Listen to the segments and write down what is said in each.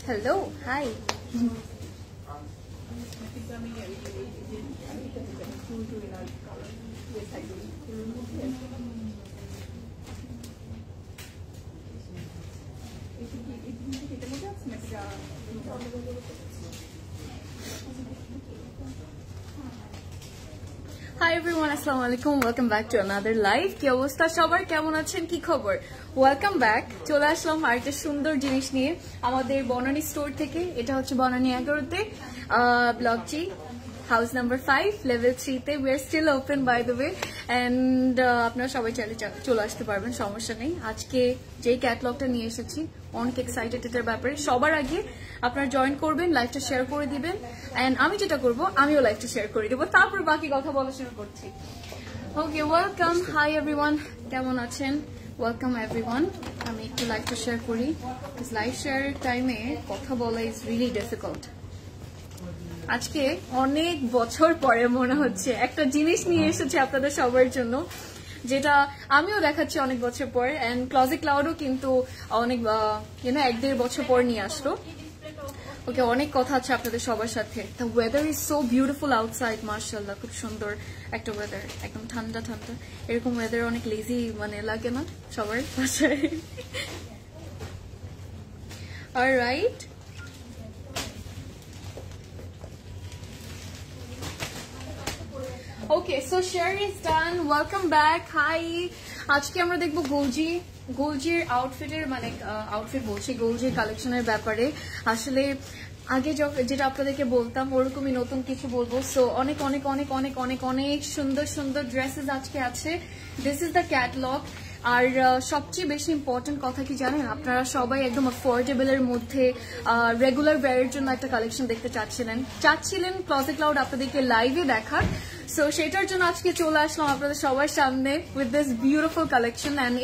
Hello, hi. Hi everyone, assalamu alaikum. Welcome back to another live. কি অবস্থা সবার, কেমন আছেন, কি খবর? Welcome back. চলে আসলাম আরেকটা সুন্দর জিনিস নিয়ে আমাদের বনানী স্টোর থেকে। এটা হচ্ছে বনানী 11তে block G house number 5 level 3তে। We are still open by the way, and আপনারা সবাই চাইলে চলে আসতে পারবেন, সমস্যা নেই। আজকে যেই ক্যাটলগটা নিয়ে এসেছি অনেক এক্সাইটেড এটার ব্যাপারে। সবার আগে আপনারা জয়েন করবেন, লাইভটা শেয়ার করে দিবেন, অ্যান্ড আমি যেটা করব আমিও লাইভটা শেয়ার করে দেবো, তারপর বাকি কথা বলা শুরু করছি। ওকে, ওয়েলকাম। হাই এভরিওয়ান, কেমন আছেন? Welcome everyone. আমি একটু লাইভটা শেয়ার করি, লাইভ শেয়ারের টাইমে কথা বলা ইজ রিয়েলি ডিফিকাল্ট। আজকে অনেক বছর পরে মনে হচ্ছে একটা জিনিস নিয়ে এসেছে আপনাদের সবার জন্য, যেটা আমিও দেখাচ্ছি অনেক বছর পর, এন্ড ক্লজেট ক্লাউডও কিন্তু অনেক 1-1.5 বছর পর নিয়ে আসলো। ওকে, অনেক কথা আছে আপনাদের সবার সাথে। The weather is so beautiful outside, মার্শাল্লাহ, খুব সুন্দর একটা ওয়েদার, একদম ঠান্ডা ঠান্ডা। এরকম ওয়েদার অনেক লেজি লাগে না সবার বাসায়? Alright, okay, so share is done. Welcome back. Hi, আজকে আমরা দেখবো গোলজির আউটফিটের, আউটফিট বলছি, গোলজির কালেকশনের ব্যাপারে। আসলে আগে যেটা আপনাদেরকে বলতাম ওরকমই নতুন কিছু বলবো। সো অনেক অনেক অনেক অনেক অনেক অনেক সুন্দর সুন্দর ড্রেসেস আজকে আছে। This is the catalogue. আর সবচেয়ে বেশি ইম্পর্টেন্ট কথা কি জানেন, আপনারা সবাই একদম অ্যাফোর্ডেবলের মধ্যে রেগুলার ওয়্যারের জন্য একটা কালেকশন দেখতে চাচ্ছিলেন ক্লজেট ক্লাউড আপনাদেরকে লাইভে দেখার। সো সেটার জন্য আজকে চলে আসলাম আপনাদের সবার সামনে with this beautiful collection, and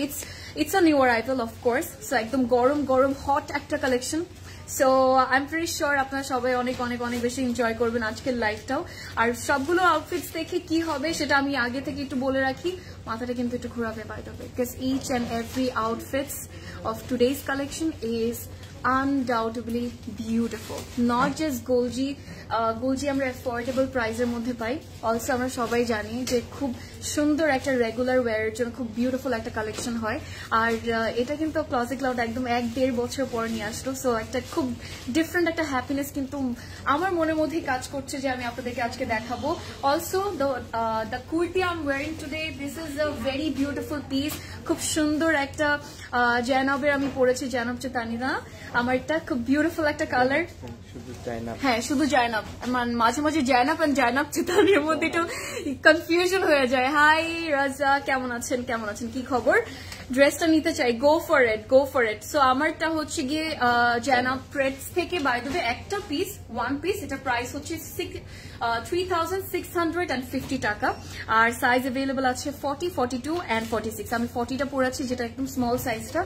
it's a new arrival of course. So একদম গরম গরম হট একটা collection. So I am very sure আপনারা সবাই অনেক অনেক অনেক বেশি এনজয় করবেন আজকের লাইভটাও। আর সবগুলো আউটফিটস দেখে কি হবে সেটা আমি আগে থেকে একটু বলে রাখি, মাথাটা কিন্তু একটু ঘোরাবে by the way, because each and every outfits of today's collection is undoubtedly beautiful. Not just গোলজি আমরা অ্যাফোর্ডেবল প্রাইসের মধ্যে পাই, অলসো আমরা সবাই জানি যে খুব সুন্দর একটা রেগুলার ওয়্যারের জন্য খুব বিউটিফুল একটা কালেকশন হয়। আর এটা কিন্তু ক্লজেট ক্লাউড একদম 1-1.5 বছর পর নিয়ে আসলো। সো একটা খুব ডিফারেন্ট একটা হ্যাপিনেস কিন্তু আমার মনের মধ্যেই কাজ করছে যে আমি আপনাদেরকে আজকে দেখাবো। Also the kurti I am wiring today, this is a very beautiful piece. খুব সুন্দর একটা জয়নবের আমি পরেছি, জয়নব চেতানিরা আমার, এটা খুব বিউটিফুল একটা কালার। হ্যাঁ, শুধু জয়নব, মাঝে মাঝে জয়নব আর জয়নব চেতানির মধ্যে একটু কনফিউশন হয়ে যায়। হাই রাজা, কেমন আছেন, কি খবর? ড্রেসটা নিতে চাই, গো ফর ইট। সো আমারটা হচ্ছে গিয়ে জয়নব প্রেটস থেকে, বাই দ্য ওয়ে একটা পিস, ওয়ান পিস, এটা প্রাইস হচ্ছে 3,650 টাকা। আর সাইজ অ্যাভেলেবল আছে 40, 42 অ্যান্ড 46। আমি 40টা পরেছি, যেটা একদম স্মল সাইজটা।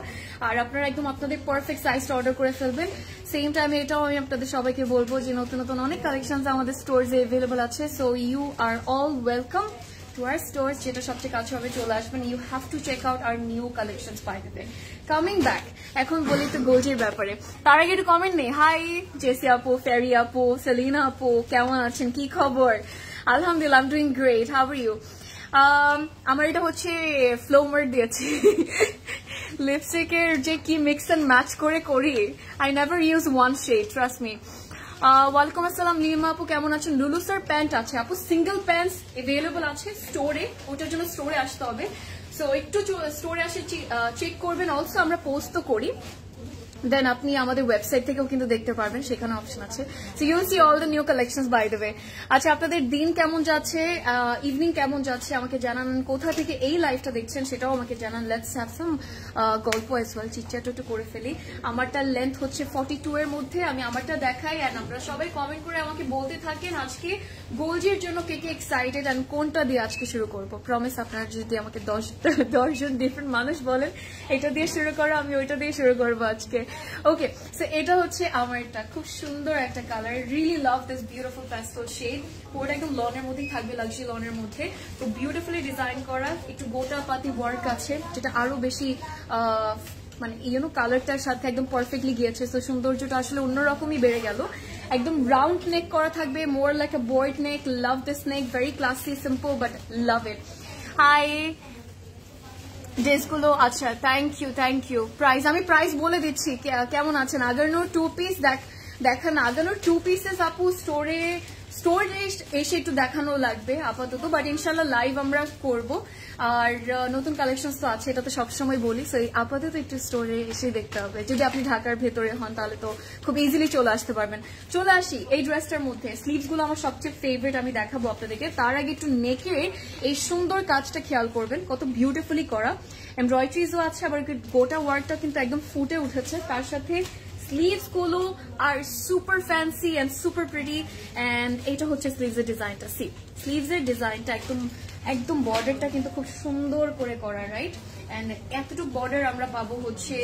আর আপনারা একদম আপনাদের পারফেক্ট সাইজটা অর্ডার করে ফেলবেন। সেম টাইমে এটাও আমি আপনাদের সবাইকে বলবো যে নতুন নতুন অনেক কালেকশন আমাদের স্টোরসে অ্যাভেলেবল আছে। So you are all welcome to our stores, যেটা সবচেয়ে কাছে হবে চলে আসবেন। You have to check out our new collections by the way. Coming back, এখন বলি তো গোলজির ব্যাপারে। তার আগে একটু কমেন্ট নেই। হাই জেসি আপু, ফেরি আপু, সেলিনা আপু, কেমন আছেন, কি খবর? আলহামদুলিল্লাহ, I am doing great. How are you? আমার এটা হচ্ছে ফ্লোমার দিয়েছি লিপস্টিকের যে কি মিক্স অ্যান্ড ম্যাচ করে করি। I never use one shade, trust me. ওয়ালাইকুম আসসালাম নীলিমা আপু, কেমন আছেন? লুলু স্যার প্যান্ট আছে আপু, সিঙ্গেল প্যান্টস অ্যাভেলেবল আছে স্টোরে, ওটার জন্য স্টোরে আসতে হবে। সো একটু স্টোরে আসে চেক করবেন। অলসো আমরা পোস্ট তো করি, দেন আপনি আমাদের ওয়েবসাইট থেকেও কিন্তু দেখতে পারবেন, সেখানে অপশন আছে। So you see all the new collections by the way. আচ্ছা, আপনাদের দিন কেমন যাচ্ছে, ইভিনিং কেমন যাচ্ছে আমাকে জানান। কোথা থেকে এই লাইভটা দেখছেন সেটাও আমাকে জানান। লেটস হ্যাভ সাম গল্প অ্যাজ ওয়েল, চিটচ্যাট একটু করে ফেলি। আমারটার লেন্থ হচ্ছে 42 এর মধ্যে, আমি আমারটা দেখাই, অ্যান্ড আপনারা সবাই কমেন্ট করে আমাকে বলতে থাকেন আজকে গোলজির জন্য কে কে এক্সাইটেড, অ্যান্ড কোনটা দিয়ে আজকে শুরু করবো। প্রমিস, আপনারা যদি আমাকে 10 জন ডিফারেন্ট মানুষ বলেন এটা দিয়ে শুরু করো, আমি ওইটা দিয়ে শুরু করবো আজকে। ওকে, সো এটা হচ্ছে আমারটা, খুব সুন্দর একটা colour, really love this beautiful pastel shade. পুরোটা একদম লনের মধ্যেই থাকবে, লাক্সারি লনের মধ্যে, তো বিউটিফুলি ডিজাইন করা, একটু গোটা পাতি ওয়ার্ক আছে যেটা আরো বেশি মানে ইউনো কালারটার সাথে একদম পারফেক্টলি গিয়েছে, তো সৌন্দর্যটা আসলে অন্যরকমই বেড়ে গেল। একদম রাউন্ড নেক করা থাকবে, more like a boat neck, love this neck, very classy, simple but love it. Hi ড্রেসগুলো, আচ্ছা থ্যাংক ইউ। প্রাইস আমি প্রাইস বলে দিচ্ছি, কেমন আছেন? আগানোর 2 পিস দেখান, আগানোর 2 পিসেস আপু স্টোরে এসে একটু দেখানো লাগবে আপাতত, বাট ইনশাল্লাহ লাইভ আমরা করব। আর নতুন কালেকশন তো আছে, এটা তো সবসময় বলি, সো আপাতত একটু স্টোরে এসে দেখতে হবে। যদি আপনি ঢাকার ভেতরে হন তাহলে তো খুব ইজিলি চলে আসতে পারবেন। চলে আসি এই ড্রেসটার মধ্যে, স্লিভস গুলো আমার সবচেয়ে ফেভারিট, আমি দেখাবো আপনাদেরকে। তার আগে একটু নেকের এই সুন্দর কাজটা খেয়াল করবেন, কত বিউটিফুলি করা, এমব্রয়ডারিজও আছে, আবার গোটা ওয়ার্কটা কিন্তু একদম ফুটে উঠেছে। তার সাথে স্লিভস গুলো আর super fancy and super pretty, and এটা হচ্ছে স্লিভস এর ডিজাইনটা। স্লিভস এর ডিজাইনটা একদম বর্ডারটা কিন্তু খুব সুন্দর করে করা, রাইট? এন্ড এতটুকু বর্ডার আমরা পাবো হচ্ছে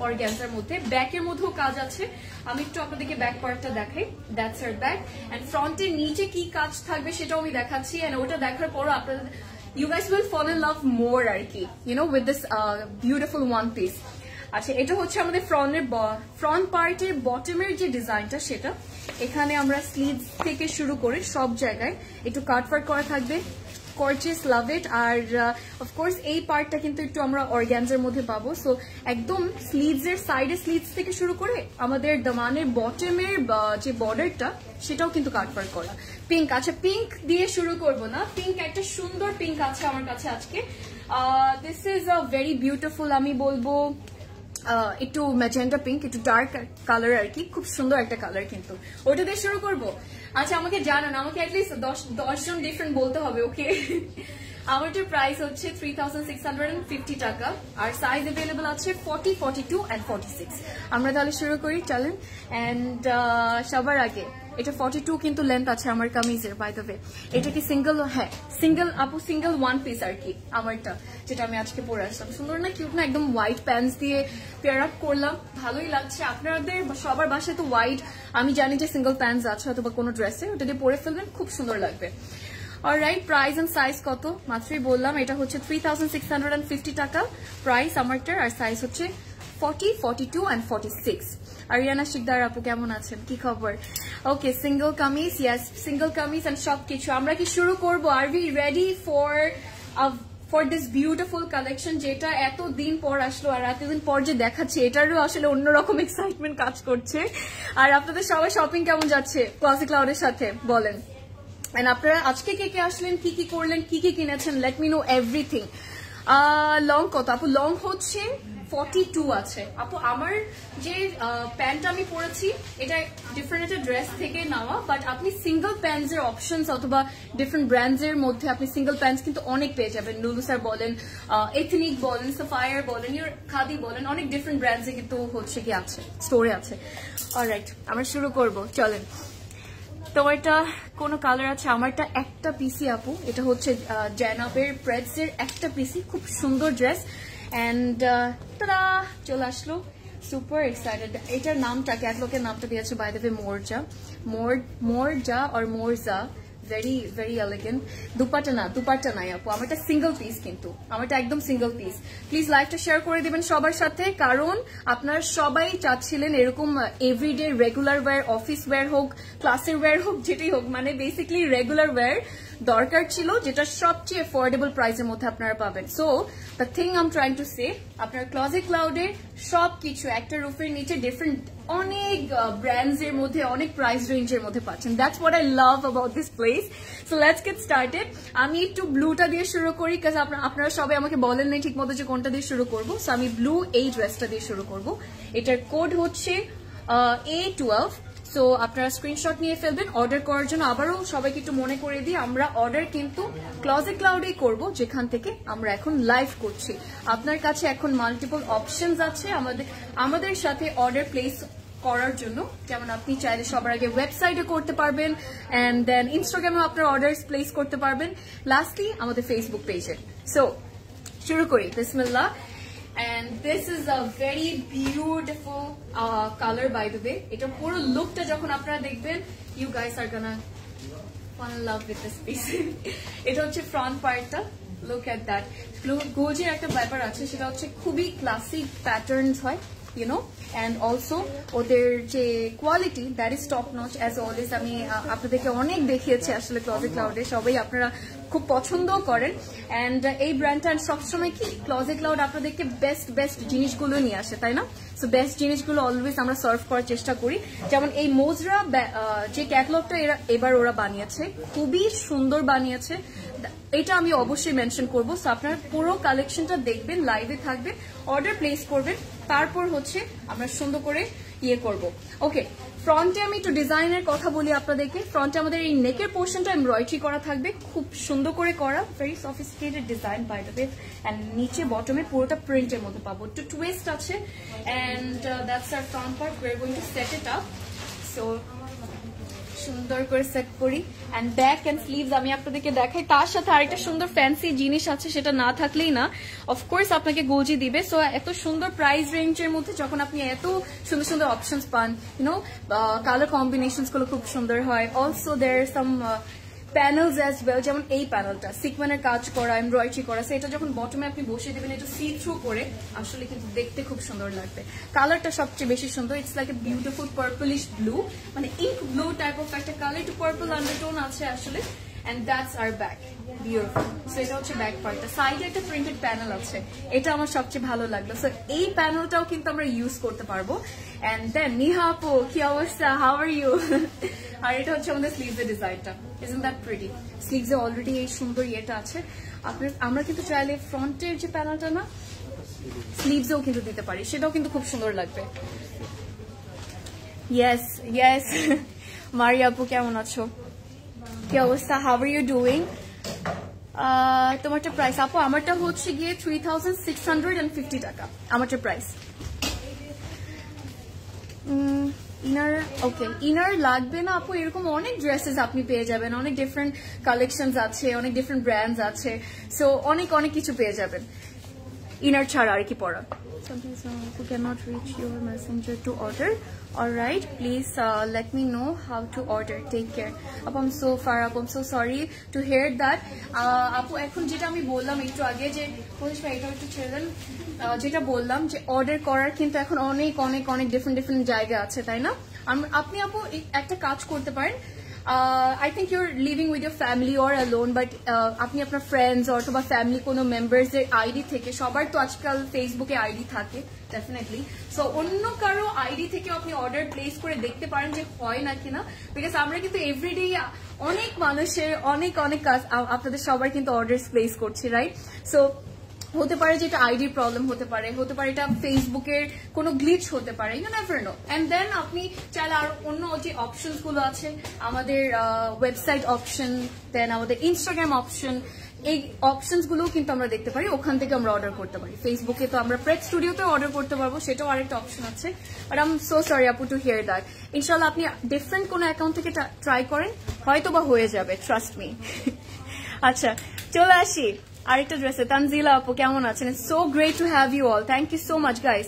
অর্গানজার মধ্যে। ব্যাকের মধ্যেও কাজ আছে, আমি একটু আপনাদেরকে ব্যাক পার্টটা দেখাই। দ্যাটস আওয়ার ব্যাক, এন্ড ফ্রন্টের নিচে কি কাজ থাকবে সেটাও আমি দেখাচ্ছি, এন্ড ওটা দেখার পরও আপনাদের you guys will fall in love more আর কি, with this beautiful one piece. আচ্ছা, এটা হচ্ছে আমাদের ফ্রন্ট পার্টের বটমের যে ডিজাইনটা, সেটা এখানে আমরা স্লিভস থেকে শুরু করে সব জায়গায় একটু কাটওয়ার্ক করা থাকবে, গর্জিয়াস, লাভ ইট। আর অফকোর্স এই পার্টটা কিন্তু একটু আমরা অর্গানজার মধ্যে পাবো, সো একদম স্লিভস এর সাইডে স্লিভস থেকে শুরু করে আমাদের দামানের বটমের যে বর্ডারটা সেটাও কিন্তু কাটওয়ার্ক করা। পিঙ্ক, আচ্ছা পিঙ্ক দিয়ে শুরু করব না, পিঙ্ক একটা সুন্দর পিঙ্ক আছে আমার কাছে আজকে। This is a very beautiful, আমি বলবো একটু ম্যাজেন্টা পিঙ্ক, একটু ডার্ক কালার আর কি, খুব সুন্দর একটা কালার, কিন্তু ওটা দিয়ে শুরু করব। আচ্ছা আমাকে জানান, আমাকে অ্যাটলিস্ট 10 জন ডিফারেন্ট বলতে হবে, ওকে? আমারটার প্রাইস হচ্ছে 3650 টাকা, আর সাইজ অ্যাভেলেবল আছে 40, 42 and 46। আমরা তাহলে শুরু করি, চলেন। এন্ড সবার আগে এটা 42 কিন্তু লেন্থ আছে আমার কামিজের, বাই দ্য ওয়ে। এটা কি সিঙ্গেল? হ্যাঁ সিঙ্গেল আপু, সিঙ্গেল ওয়ান পিস আর কি আমারটা, যেটা আমি আজকে পরে আসলাম। সুন্দর না, কিউট না? একদম হোয়াইট প্যান্টস দিয়ে পেয়ার আপ করলাম, ভালোই লাগছে। আপনাদের সবার বাসায় তো হোয়াইট, আমি জানি যে সিঙ্গেল প্যান্টস আছে অথবা কোনো ড্রেসে, ওটা দিয়ে পরে ফেলবেন, খুব সুন্দর লাগবে। অলরাইট, প্রাইস এন্ড সাইজ কত মাত্রই বললাম, এটা হচ্ছে 3650 টাকা প্রাইস আমারটার, আর সাইজ হচ্ছে 40, 42 and 46। আরিয়ানা শিকদার আপু কেমন আছেন, কি খবর? Okay, single kameez, yes single kameez and সবকিছু। আমরা কি শুরু করব? আর we ready for this beautiful collection, যেটা এতদিন পর আসলো, আর এতদিন পর যে দেখাচ্ছি এটারও আসলে অন্যরকম এক্সাইটমেন্ট কাজ করছে। আর আপনাদের সবাই শপিং কেমন যাচ্ছে ক্লাসি ক্লাউডের সাথে বলেন? এন্ড আপনারা আজকে কে কে আসলেন, কি কি করলেন, কি কি কিনেছেন, let me know everything. Long কত আপু? লং হচ্ছে 42 আছে আপু। আমার যে প্যান্টটা আমি পরেছি এটা ডিফারেন্ট একটা ড্রেস থেকে নেওয়া, বাট আপনি সিঙ্গেল প্যান্টস এর অপশনস অথবা ডিফারেন্ট ব্র্যান্ডস এর মধ্যে আপনি সিঙ্গেল প্যান্টস কিন্তু অনেক পেয়ে যাবেন। লুলুসার বলেন, এথনিক বলেন, সাফায়ার বলেন, ইউর খাদি বলেন, অনেক ডিফারেন্ট ব্র্যান্ডস এ কিন্তু হচ্ছে কি আছে, স্টোরে আছে। অলরাইট, আমরা শুরু করব, চলেন। তোমারটা কোন কালার আছে? আমারটা একটা পিসি আপু, এটা হচ্ছে জ্যানাবের প্রেডস এর একটা পিসি, খুব সুন্দর ড্রেস। এন্ড তারা চলে আসলো, সুপার এক্সাইটেড। এটার নামটা ক্যাটলগের নামটা দিয়েছে বাই দ্য ওয়ে মোরজা আর মোরজা, ভেরি ভেরি এলিগেন্ট। দুপাট্টা নাই আপু, আমারটা সিঙ্গেল পিস, কিন্তু আমারটা একদম সিঙ্গেল পিস। প্লিজ লাইভটা শেয়ার করে দিবেন সবার সাথে, কারণ আপনারা সবাই চাচ্ছিলেন এরকম everyday regular wear, office wear হোক, ক্লাসের ওয়্যার হোক, যেটাই হোক, মানে বেসিক্যালি রেগুলার ওয়্যার দরকার ছিল, যেটা সবচেয়ে অ্যাফোর্ডেবল প্রাইসের মধ্যে আপনারা পাবেন। So the thing I am trying to say, আপনার ক্লজেট ক্লাউডে সবকিছু একটা রুফের নিচে ডিফারেন্ট অনেক ব্র্যান্ডস এর মধ্যে, অনেক প্রাইস রেঞ্জের মধ্যে পাচ্ছেন। That's what I love about this place. So let's get started. আমি একটু ব্লুটা দিয়ে শুরু করি, কাজ আপনারা সবাই আমাকে বলেন নাই ঠিক মতো যে কোনটা দিয়ে শুরু করবো। সো আমি ব্লু এই ড্রেসটা দিয়ে শুরু করবো। এটার কোড হচ্ছে A12। সো আপনারা স্ক্রিনশট নিয়ে ফেলবেন অর্ডার করার জন্য। আবারও সবাইকে একটু মনে করে দিই, আমরা অর্ডার কিন্তু ক্লজেট ক্লাউডেই করব, যেখান থেকে আমরা এখন লাইভ করছি। আপনার কাছে এখন মাল্টিপল অপশনস আছে আমাদের সাথে অর্ডার প্লেস করার জন্য, যেমন আপনি চাইলে সবার আগে ওয়েবসাইটে করতে পারবেন, এন্ড দেন ইনস্টাগ্রামে আপনার অর্ডার প্লেস করতে পারবেন, লাস্টলি আমাদের ফেসবুক পেজে। সো শুরু করি, বিসমিল্লাহ। and this is a very beautiful color by the way. এটা পুরো লুকটা যখন আপনারা দেখবেন, you guys are gonna fall in love with this piece. এটা হচ্ছে ফ্রন্ট পার্টটা, look at that. গোজের একটা ব্যাপার আছে, সেটা হচ্ছে খুবই ক্লাসিক প্যাটার্নস হয়, you know, and also ওদের যে quality, that is top notch as always. আমি আপনাদেরকে অনেক দেখিয়েছি আসলে ক্লজেট ক্লাউডে, সবাই আপনারা খুব পছন্দও করেন। অ্যান্ড এই ব্র্যান্ডটা সবসময় কি ক্লজেট ক্লাউড আপনাদেরকে বেস্ট জিনিসগুলো নিয়ে আসে, তাই না? সো বেস্ট জিনিসগুলো অলওয়েজ আমরা সার্ভ করার চেষ্টা করি। যেমন এই মোজরা যে ক্যাটালগটা এবার ওরা বানিয়েছে, খুবই সুন্দর বানিয়েছে, এটা আমি অবশ্যই মেনশন করবো। সো আপনারা পুরো কালেকশনটা দেখবেন, লাইভে থাকবেন, অর্ডার প্লেস করবেন, তারপর হচ্ছে আমরা সুন্দর করে ইয়ে করব। ওকে, ফ্রন্টে আমি একটু ডিজাইনের কথা বলি আপনাদেরকে। ফ্রন্টে আমাদের এই নেকের পোর্শনটা এমব্রয়ডারি করা থাকবে, খুব সুন্দর করে করা, very sophisticated design by the way. And নিচে বটমে পুরোটা প্রিন্টের মধ্যে পাবো, একটু টুইস্ট আছে। And that's our front part, we are going to set it up. So সুন্দর করে সেট করি। অ্যান্ড ব্যাক অ্যান্ড স্লিভস আমি আপনাদেরকে দেখাই, তার সাথে আরেকটা সুন্দর ফ্যান্সি জিনিস আছে, সেটা না থাকলেই না, অফকোর্স আপনাকে গোজি দিবে। সো এত সুন্দর প্রাইস রেঞ্জের মধ্যে যখন আপনি এত সুন্দর সুন্দর অপশনস পান, ইউনো, কালার কম্বিনেশনস গুলো খুব সুন্দর হয়। Also there some panels as well, যেমন এই প্যানেলটা সিকোয়েন্সের কাজ করা, এমব্রয়ডারি করা। সো এটা যখন বটমে আপনি বসিয়ে দেবেন, এটা সি থ্রু করে, আসলে কিন্তু দেখতে খুব সুন্দর লাগবে। কালারটা সবচেয়ে বেশি সুন্দর, it's like a beautiful purplish blue, মানে ইঙ্ক ব্লু টাইপ অফ একটা কালার, একটু পার্পল আন্ডারটোন আছে আসলে। and that's our back, beautiful. So এটা হচ্ছে ব্যাক পার্টটা, সাইডে একটা প্রিন্টেড প্যানেল আছে, এটা আমার সবচেয়ে ভালো লাগলো। সো এই প্যানেলটাও কিন্তু আমরা ইউজ করতে পারবো। এন্ড দেন নিহা আপু, কি অবস্থা, হাউ আর ইউ? আর এটা হচ্ছে আমাদের স্লিভস এর ডিজাইনটা, isn't that pretty? Sleeves A already এই সুন্দর ইয়েটা আছে। আমরা কিন্তু চাইলে ফ্রন্টের যে প্যানেলটা না, স্লিভসেও কিন্তু দিতে পারি, সেটাও কিন্তু খুব সুন্দর লাগবে। ইয়েস ইয়েস, মারিয়া আপু কেমন আছো, কি অবস্থা, হাউ আর ইউ ডুইং? তোমারটা প্রাইস আপু? আমারটা হচ্ছে গিয়ে 3650 টাকা আমারটা প্রাইস। ইনার, ওকে, ইনার লাগবে না আপু, এরকম অনেক ড্রেসেস আপনি পেয়ে যাবেন, অনেক ডিফারেন্ট কালেকশনস আছে, অনেক ডিফারেন্ট ব্র্যান্ডস আছে, সো অনেক কিছু পেয়ে যাবেন ইনার ছাড়া আর কি পরা। Sometimes who cannot reach your messenger to order. All right, please let me know how to order. Take care. Apu, I'm so far up. I'm so sorry to hear that. Apu, এখন যেটা আমি বললাম একটু আগে, যে police ভাই এটা একটু ছেড়ে দেন, যেটা বললাম যে অর্ডার করার কিন্তু এখন অনেক ডিফারেন্ট জায়গা আছে, তাই না? আপনি আপু একটা কাজ করতে পারেন, I think you're living with your family or alone, but আপনি আপনার ফ্রেন্ডস অথবা ফ্যামিলি কোনো মেম্বার্স এর আইডি থেকে, সবার তো আজকাল ফেসবুকে আইডি থাকে ডেফিনেটলি, সো অন্য কারো আইডি থেকে আপনি অর্ডার প্লেস করে দেখতে পারেন যে হয় না কিনা, বিকজ আমরা কিন্তু এভরিডে অনেক মানুষের অনেক কাজ আপনাদের সবার কিন্তু অর্ডার প্লেস করছি, রাইট? সো হতে পারে যে এটা আইডির প্রবলেম হতে পারে এটা ফেসবুকের কোনো গ্লিচ হতে পারে, you never know. And then আপনি চাইলে আর অন্য যে অপশনস গুলো আছে, আমাদের ওয়েবসাইট অপশন, দেন আমাদের ইনস্টাগ্রাম অপশন, এই অপশনস গুলো কিন্তু আমরা দেখতে পারি, ওখান থেকে আমরা অর্ডার করতে পারি। ফেসবুকে তো আমরা প্রেস স্টুডিওতে অর্ডার করতে পারবো, সেটাও আরেকটা অপশন আছে। But I am so sorry আপু টু হিয়ার দ্যাট। ইনশাল্লাহ আপনি ডিফারেন্ট কোনো অ্যাকাউন্ট থেকে ট্রাই করেন, হয়তো বা হয়ে যাবে, ট্রাস্ট মি। আচ্ছা, চলে আসি আরেকটা ড্রেসে। তানজিলা আপু কেমন আছেন? So great to have you all, thank you so much guys.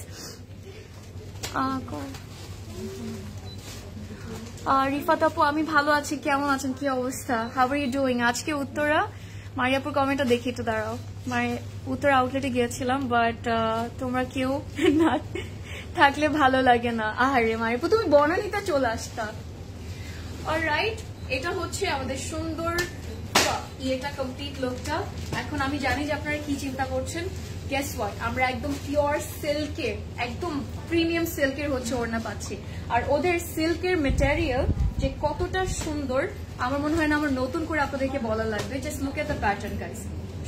Rifat আপু আমি ভালো আছি, কেমন আছেন, কি অবস্থা, হাউ আর ইউ ডুইং? আজকে উত্তরা, মারিয়াপুর কমেন্টটা দেখি তো, দাঁড়াও, উত্তরা আউটলেটে গিয়েছিলাম, বাট তোমরা কেউ না থাকলে ভালো লাগে না। আহারে মারিয়াপু, তুমি বনানীতে চলে আসতা। অলরাইট, এটা হচ্ছে আমাদের সুন্দর ইয়েটা, কমপ্লিট লুকটা। এখন আমি জানি যে আপনারা কি চিন্তা করছেন, গেস হোয়াট, আমরা একদম পিওর সিল্কের, একদম প্রিমিয়াম সিল্কের হচ্ছে ওড়না পাচ্ছি। আর ওদের সিল্কের মেটেরিয়াল যে কতটা সুন্দর, আমার মনে হয় না আমার নতুন করে আপনাদেরকে বলা লাগবে। Just look at the pattern guys,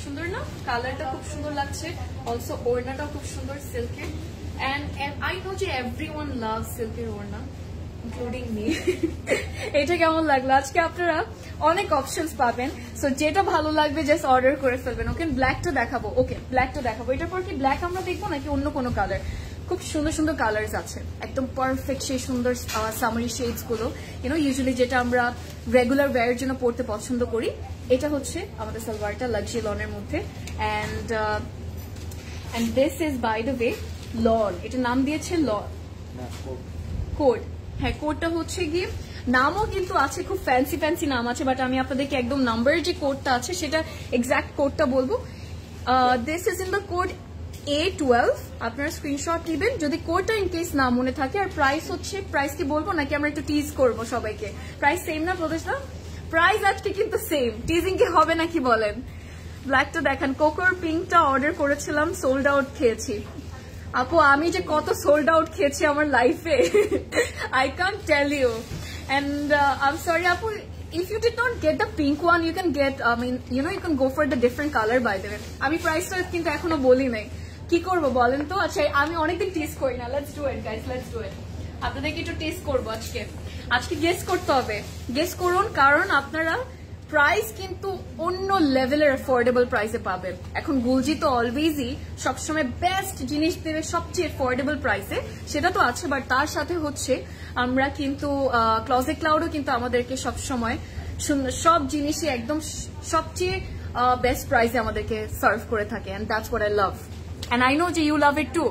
সুন্দর না? কালারটা খুব সুন্দর লাগছে, অলসো ওড়নাটাও খুব সুন্দর সিল্কের। এন্ড আই নো যে এভরিওয়ান লাভ সিল্কের ওড়না, ইনক্লুডিং মি। এটা কেমন লাগলো? আজকে আপনারা অনেক অপশনস পাবেন, সো যেটা ভালো লাগবে জাস্ট অর্ডার করে ফেলবেন। ওকে, ব্ল্যাকটা দেখাবো, ওকে ব্ল্যাকটা দেখাবো। এটার পর কি ব্ল্যাক আমরা দেখবো নাকি অন্য কোনো কালার? খুব সুন্দর কালার্স আছে, একদম পারফেক্ট সেই সুন্দর সামারি শেডস গুলো, ইউজুয়ালি যেটা আমরা রেগুলার ওয়্যারের জন্য পড়তে পছন্দ করি। এটা হচ্ছে আমাদের সালোয়ারটা লাক্সি লনের মধ্যে, and and this is by the way lawn, এটা নাম দিয়েছে লন কোড। হ্যাঁ কোডটা হচ্ছে গিয়ে নামও কিন্তু আছে, খুব ফ্যান্সি ফ্যান্সি নাম আছে, বাট আমি আপনাদেরকে একদম নাম্বারের যে কোডটা আছে সেটা এক্সাক্ট কোডটা বলবো। This is in the code A12, আপনারা স্ক্রিনশট নেবেন যদি কোডটা ইন কেস না মনে থাকে। আর প্রাইস হচ্ছে, প্রাইস কি বলবো নাকি আমরা একটু টিজ করবো সবাইকে? প্রাইস সেম না প্রদেশ না? প্রাইস আজকে কিন্তু সেম, টিজিং কি হবে নাকি বলেন? ব্ল্যাকটা দেখেন, কোকোর পিঙ্কটা অর্ডার করেছিলাম, সোল্ড আউট খেয়েছি। আপু আমি যে কত সোল্ড আউট খেয়েছি আমার লাইফে, I can't tell you. And I'm sorry আপু, if you did not get the pink one, you can get, I mean, you know, you can go for the different color by the way. আমি প্রাইসটা কিন্তু এখনো বলি নাই, কি করবো বলেন তো? আচ্ছা আমি অনেকদিন টেস্ট করি না, let's do it guys, let's do it. আপনাদেরকে একটু টেস্ট করবো আজকে, আজকে গেস করতে হবে, গেস করুন, কারণ আপনারা প্রাইস কিন্তু অন্য লেভেলের অ্যাফোর্ডেবল প্রাইসে পাবেন। এখন গুলজি তো অলওয়েজই সবসময় বেস্ট জিনিস দেবে সবচেয়ে অ্যাফোর্ডেবল প্রাইসে, সেটা তো আছে, বাট তার সাথে হচ্ছে আমরা কিন্তু ক্লজেট ক্লাউডও কিন্তু আমাদেরকে সবসময় সব জিনিসই একদম সবচেয়ে বেস্ট প্রাইসে আমাদেরকে সার্ভ করে থাকে, and that's what I love, and I know যে you love it too.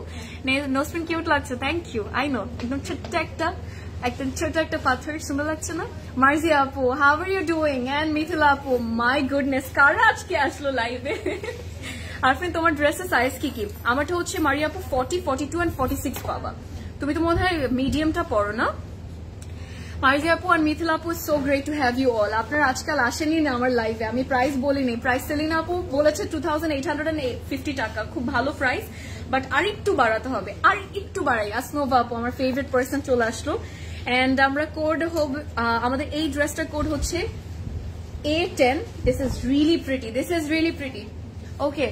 Nose pin cute লাগছে, থ্যাংক ইউ, আই নো, একদম ছোট্ট একটা পাথর, সুন্দর লাগছে না? মার্জিয়া আপু, how are you doing? And Mithila আপু, মাই গুডনেস, কারা আজকে আসলো লাইভে? আরফিন তোমার ড্রেসের সাইজ কি কি? আমারটা হচ্ছে মারিয়া আপু 40, 42 and 46 পাবা। তুমি তো মনে হয় মিডিয়ামটা পরো না? মার্জিয়া আপু আর মিথিলা আপু, so great to have you all. আপনারা আজকাল আসেনি না আমার লাইভে, আমি প্রাইস বলিনি। প্রাইস সেলিনা আপু বলেছে 2850 টাকা, খুব ভালো প্রাইস, বাট আর একটু বাড়াতে হবে, আর একটু বাড়াই। আসনোভা আপু আমার ফেভারিট পার্সন চলে আসলো, এন্ড আমরা কোড হবে, আমাদের এই ড্রেসটার কোড হচ্ছে A10। This is really pretty, this is really pretty. Okay,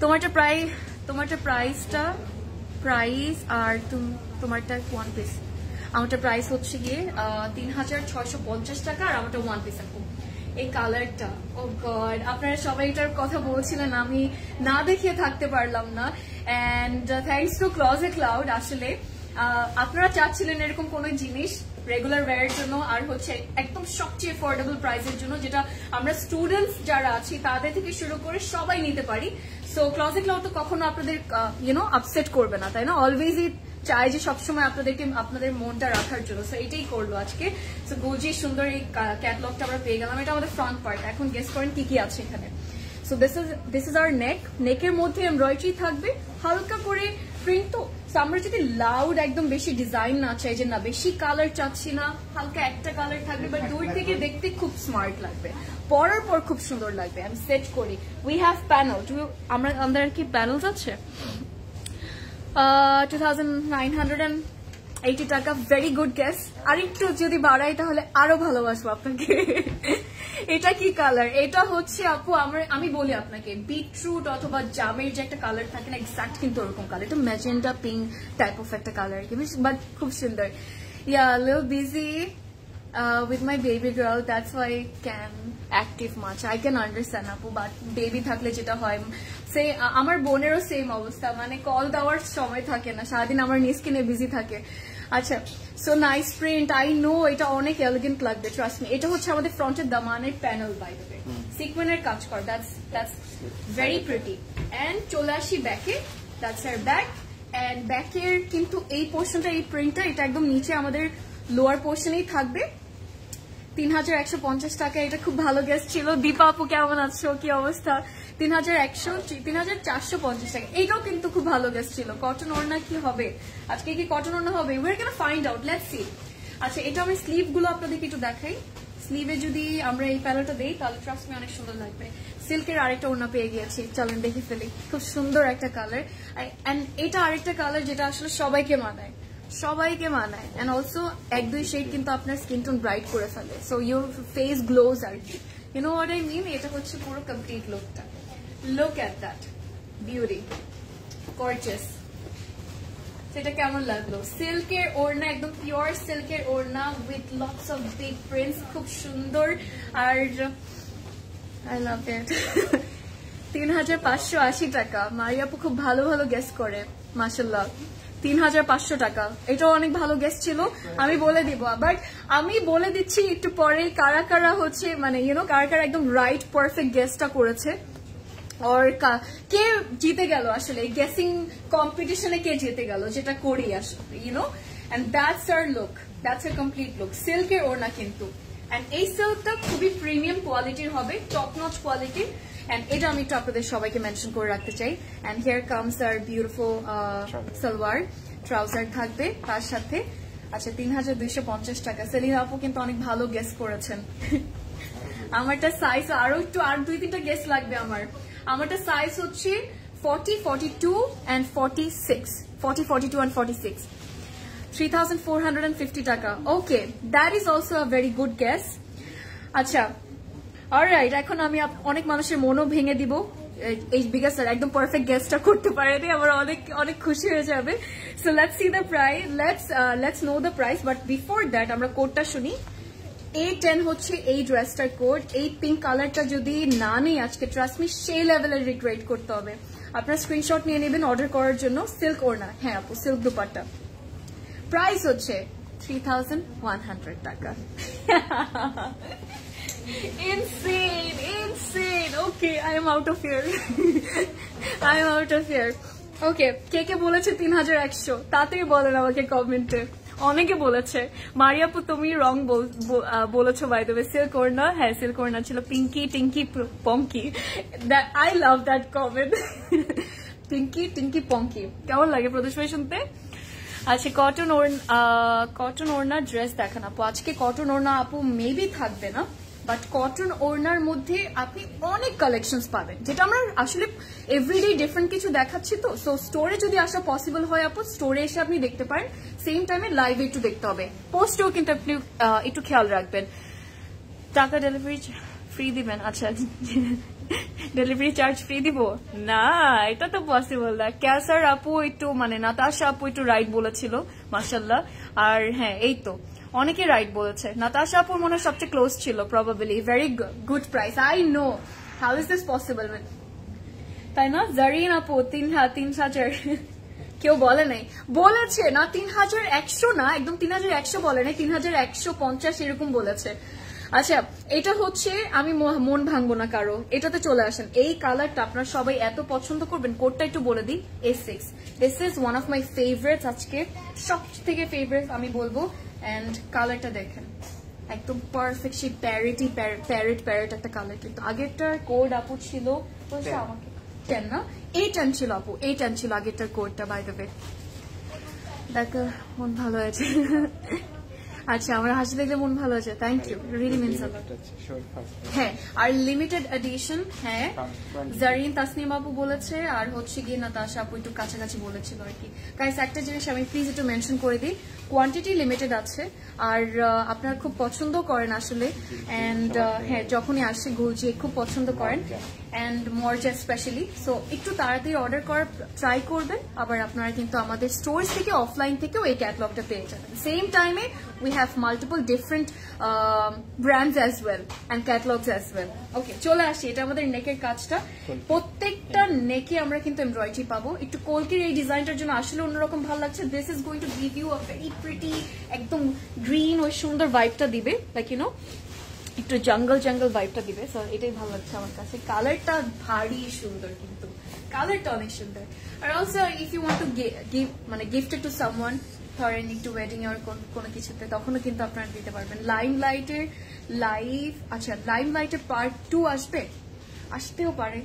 তোমারটা প্রাইসটা প্রাইস আর তোমারটা ওয়ান পিস, আমারটা প্রাইস হচ্ছে গিয়ে 3650 টাকা, আর আমারটা ওয়ান পিস। আপু এই কালারটা, ও গড, আপনারা সবাই এটার কথা বলছিলেন, আমি না দেখিয়ে থাকতে পারলাম না। And thanks to Closet Cloud, আসলে আপনারা চাচ্ছিলেন এরকম কোন জিনিস রেগুলার ওয়্যারের জন্য, আর হচ্ছে একদম সবচেয়ে অ্যাফোর্ডেবল প্রাইসের জন্য, যেটা আমরা স্টুডেন্টস যারা আছি তাদের থেকে শুরু করে সবাই নিতে পারি। সো ক্লজেট ক্লাউড তো কখনো আপনাদের আপসেট করবে না, তাই না? অলওয়েজই চাই যে সবসময় আপনাদেরকে আপনাদের মনটা রাখার জন্য, সো এটাই করলো আজকে। সো গুলজি সুন্দর এই ক্যাটালগটা আমরা পেয়ে গেলাম, এটা আমাদের ফ্রন্ট পার্ট। এখন গেস করেন কি কি আছে এখানে। সো দিস ইজ আওয়ার নেক, নেকের মধ্যে এমব্রয়ডারি থাকবে, হালকা করে প্রিন্ট। তো আমরা যদি লাউড একদম বেশি ডিজাইন না চাই, যে না বেশি কালার চাচ্ছি না, হালকা একটা কালার থাকবে, বাট দূর থেকে দেখতে খুব স্মার্ট লাগবে, পরার পর খুব সুন্দর লাগবে। আমি সেট করি, উই হ্যাভ প্যানেল, আমাদের কি প্যানেলস আছে? 2980 টাকা, ভেরি গুড গেস। আর একটু যদি বাড়াই তাহলে আরো ভালোবাসবো আপনাকে। এটা কি কালার? এটা হচ্ছে আপু আমি বলি আপনাকে, বিটরুট অথবা জামের যে একটা কালার থাকে না, এক্সাক্ট কিন্তু ওরকম কালার, এটা ম্যাজেন্টা পিঙ্ক টাইপ অফ একটা কালার, বাট খুব সুন্দর। Yeah, little busy with my baby girl, that's why I can active much. I can understand আপু, বাট বেবি থাকলে যেটা হয়, সে আমার বোনেরও সেম অবস্থা, মানে কল দেওয়ার সময় থাকে না, সারাদিন আমার নিজ কিনে বিজি থাকে। আচ্ছা, so nice print, I know এটা অনেক এলিগেন্ট লাগবে, ট্রাস্ট মি। এটা হচ্ছে আমাদের ফ্রন্টের দামানের প্যানেল, বাই দ্য ওয়ে সিকোয়েন্সের কাজ কর, দ্যাটস ভেরি প্রিটি। এন্ড চলে আসি ব্যাকে, দ্যাটস আর ব্যাক। এন্ড ব্যাকের কিন্তু এই পোর্শনটা, এই প্রিন্টটা, এটা একদম নিচে আমাদের লোয়ার পোর্শনেই থাকবে। 3150 টাকা, এটা খুব ভালো গেস ছিল। দীপা আপু কেমন আছো, কি অবস্থা? 3450 টাকা, এইটাও কিন্তু খুব ভালো গেস ছিল। কটন ওড়না কি হবে আজকে? কি কটন ওড়না হবে? We are gonna find out, let's see. আচ্ছা, এটা আমি স্লিভ গুলো আপনাদেরকে একটু দেখাই। স্লিভে যদি আমরা এই প্যানেলটা দেই তাহলে ট্রাস্ট মি অনেক সুন্দর লাগবে। সিল্কের আরেকটা ওড়না পেয়ে গিয়েছি, চলেন দেখে ফেলি। খুব সুন্দর একটা কালার, এন্ড এটা আরেকটা কালার যেটা আসলে সবাইকে মানায়, এন্ড অলসো 1-2 শেড কিন্তু আপনার স্কিন টোন ব্রাইট করে ফেলে, সো ইউর ফেস গ্লোজ আর কি, you know what I mean. এটা হচ্ছে পুরো কমপ্লিট লুকটা, look at that beauty, gorgeous. সেটা কেমন লাগলো? সিল্কের ওড়না, একদম পিওর সিল্কের ওড়না with lots of big prints, খুব সুন্দর। আর আই লাভ ইট। 3580 টাকা, মারিয়াপু খুব ভালো ভালো গেস করে, মাশাআল্লাহ। 3500 টাকা, এটাও অনেক ভালো গেস ছিল। আমি বলে দিব, বাট আমি বলে দিচ্ছি একটু পরে কারা কারা হচ্ছে, মানে কারা কারা একদম রাইট পারফেক্ট গেসটা করেছে। और কে জিতে গেল আসলে গেসিং কম্পিটিশনে কে জিতে গেল যেটা করি আসলে you know and that's our look that's a complete look সিল্কের ওড়না কিন্তু এন্ড এই সিল্কটা খুবই প্রিমিয়াম কোয়ালিটির হবে টপ নচ কোয়ালিটি এন্ড এটা আমি একটু আপনাদের সবাইকে মেনশন করে রাখতে চাই and here comes our beautiful salwar trouser থাকবে তার সাথে আচ্ছা 3250 টাকা সেলিনা আপু কিন্তু অনেক ভালো গেস করেছেন আমারটা সাইজ আরো একটু আর 2-3টা গেস লাগবে আমারটা সাইজ হচ্ছে 40 42 and 46 40 42 and 46 3450 টাকা okay that is also a very good guess আচ্ছা অলরাইট এখন আমি অনেক মানুষের মনও ভেঙে দিব এই বিকজ স্যার একদম পারফেক্ট গেসটা করতে পারেনি আমার অনেক অনেক খুশি হয়ে যাবে so let's see the price let's know the price but before that আমরা কোডটা শুনি A10 হচ্ছে এই ড্রেসটার কোড এই পিঙ্ক কালারটা যদি না নেই আজকে ট্রাস্ট মি সেই লেভেলের রিগ্রেট করতে হবে আপনারা স্ক্রিনশট নিয়ে নেবেন অর্ডার করার জন্য সিল্ক ওড়না হ্যাঁ আপু সিল্ক দুপাট্টা প্রাইস হচ্ছে 3100 টাকা insane okay I am out of here okay কে বলেছে 3100 তাড়াতাড়ি বলেন আমাকে কমেন্টে অনেকে বলেছে মারিয়াপু তুমি রং বলেছো বাই দ্য ওয়ে সিল্ক ওড়না হ্যাঁ সিল্ক ওড়না ছিল Pinky Tinky Ponky I love that comment Pinky Tinky Ponky কেমন লাগে প্রদেশ ভাই শুনতে আচ্ছা কটন ওড়না ড্রেস দেখান আপু আজকে কটন ওড়না আপু মেবি থাকবে না বাট কটন ওড়নার মধ্যে আপনি অনেক কালেকশনস পাবেন যেটা আমরা আসলে এভরিডে ডিফারেন্ট কিছু দেখাচ্ছি তো সো স্টোরে যদি আসা পসিবল হয় আপু স্টোরে এসে আপনি দেখতে পারেন সেম টাইমে লাইভে একটু দেখতে হবে পোস্টেও কিন্তু আপনি একটু খেয়াল রাখবেন টাকা ডেলিভারি ফ্রি দিবেন আচ্ছা ডেলিভারি চার্জ ফ্রি দিব না এটা তো পসিবল না ক্যাসার আপু একটু মানে নাতাশা আপু একটু রাইট বলেছিল মাশাআল্লাহ আর হ্যাঁ এই তো অনেকে রাইট বলেছে নাতাশা আপুর মনে হয় সবচেয়ে ক্লোজ ছিল probably very good price I know how is this possible তাই না জারিন আপু 3000 কেউ বলে নাই বলেছে না 3100 না একদম 3100 বলে নাই 3150 এরকম বলেছে আচ্ছা এটা হচ্ছে আমি মন ভাঙবো না কারো এটাতে চলে আসেন এই কালারটা আপনারা সবাই এত পছন্দ করবেন কোডটা একটু বলে দিই A6 this is one of my favourites আজকে সব থেকে ফেভারিট আমি বলবো এন্ড কালারটা দেখেন একদম পারফেক্ট সেই প্যারেট একটা কালার কিন্তু আগেরটার কোড আপু ছিল বলছে আমাকে 10 না 8 ছিল আপু 8 ছিল আগেরটার কোডটা বাই দ্য ওয়ে দেখো মন ভালো আছে আচ্ছা আমার হাসি দেখলে মন ভালো আছে thank you really means a lot হ্যাঁ আর লিমিটেড এডিশন হ্যাঁ জারিন তাসনিম আপু বলেছে আর হচ্ছে গিয়ে নাতাশা আপু একটু কাছাকাছি বলেছিল আর কি গাইস একটা জিনিস আমি প্লিজ একটু মেনশন করে দিই কোয়ান্টিটি লিমিটেড আছে আর আপনারা খুব পছন্দ করেন আসলে এন্ড হ্যাঁ যখনই আসে গুলজি খুব পছন্দ করেন এন্ড মর্জা স্পেশালি সো একটু তাড়াতাড়ি অর্ডার করার ট্রাই করবেন আবার আপনারা কিন্তু আমাদের স্টোর থেকে অফলাইন থেকেও এই ক্যাটালগটা পেয়ে যাবেন সেম টাইমে we have multiple different brands as well and catalogs as well okay চলে আসি এটা আমাদের নেকের কাজটা প্রত্যেকটা নেকে আমরা কিন্তু এমব্রয়ডারি পাবো একটু কলকির এই ডিজাইনটার জন্য আসলে অন্যরকম ভালো লাগছে this is going to give you a very pretty একদম গ্রিন ওই সুন্দর ভাইবটা দিবে লাইক ইউ নো একটু জঙ্গল ভাইবটা দিবে সো এটাই ভালো লাগছে আমার কাছে কালারটা ভারী সুন্দর কিন্তু কালারটা অনেক সুন্দর আর also if you want to give মানে গিফট টু সামওয়ান ধরেন একটু ওয়েডিং এর কোনো কিছুতে তখনও কিন্তু আপনারা দিতে পারবেন লাইমলাইটের আচ্ছা লাইমলাইটের পার্ট 2 আসতেও পারে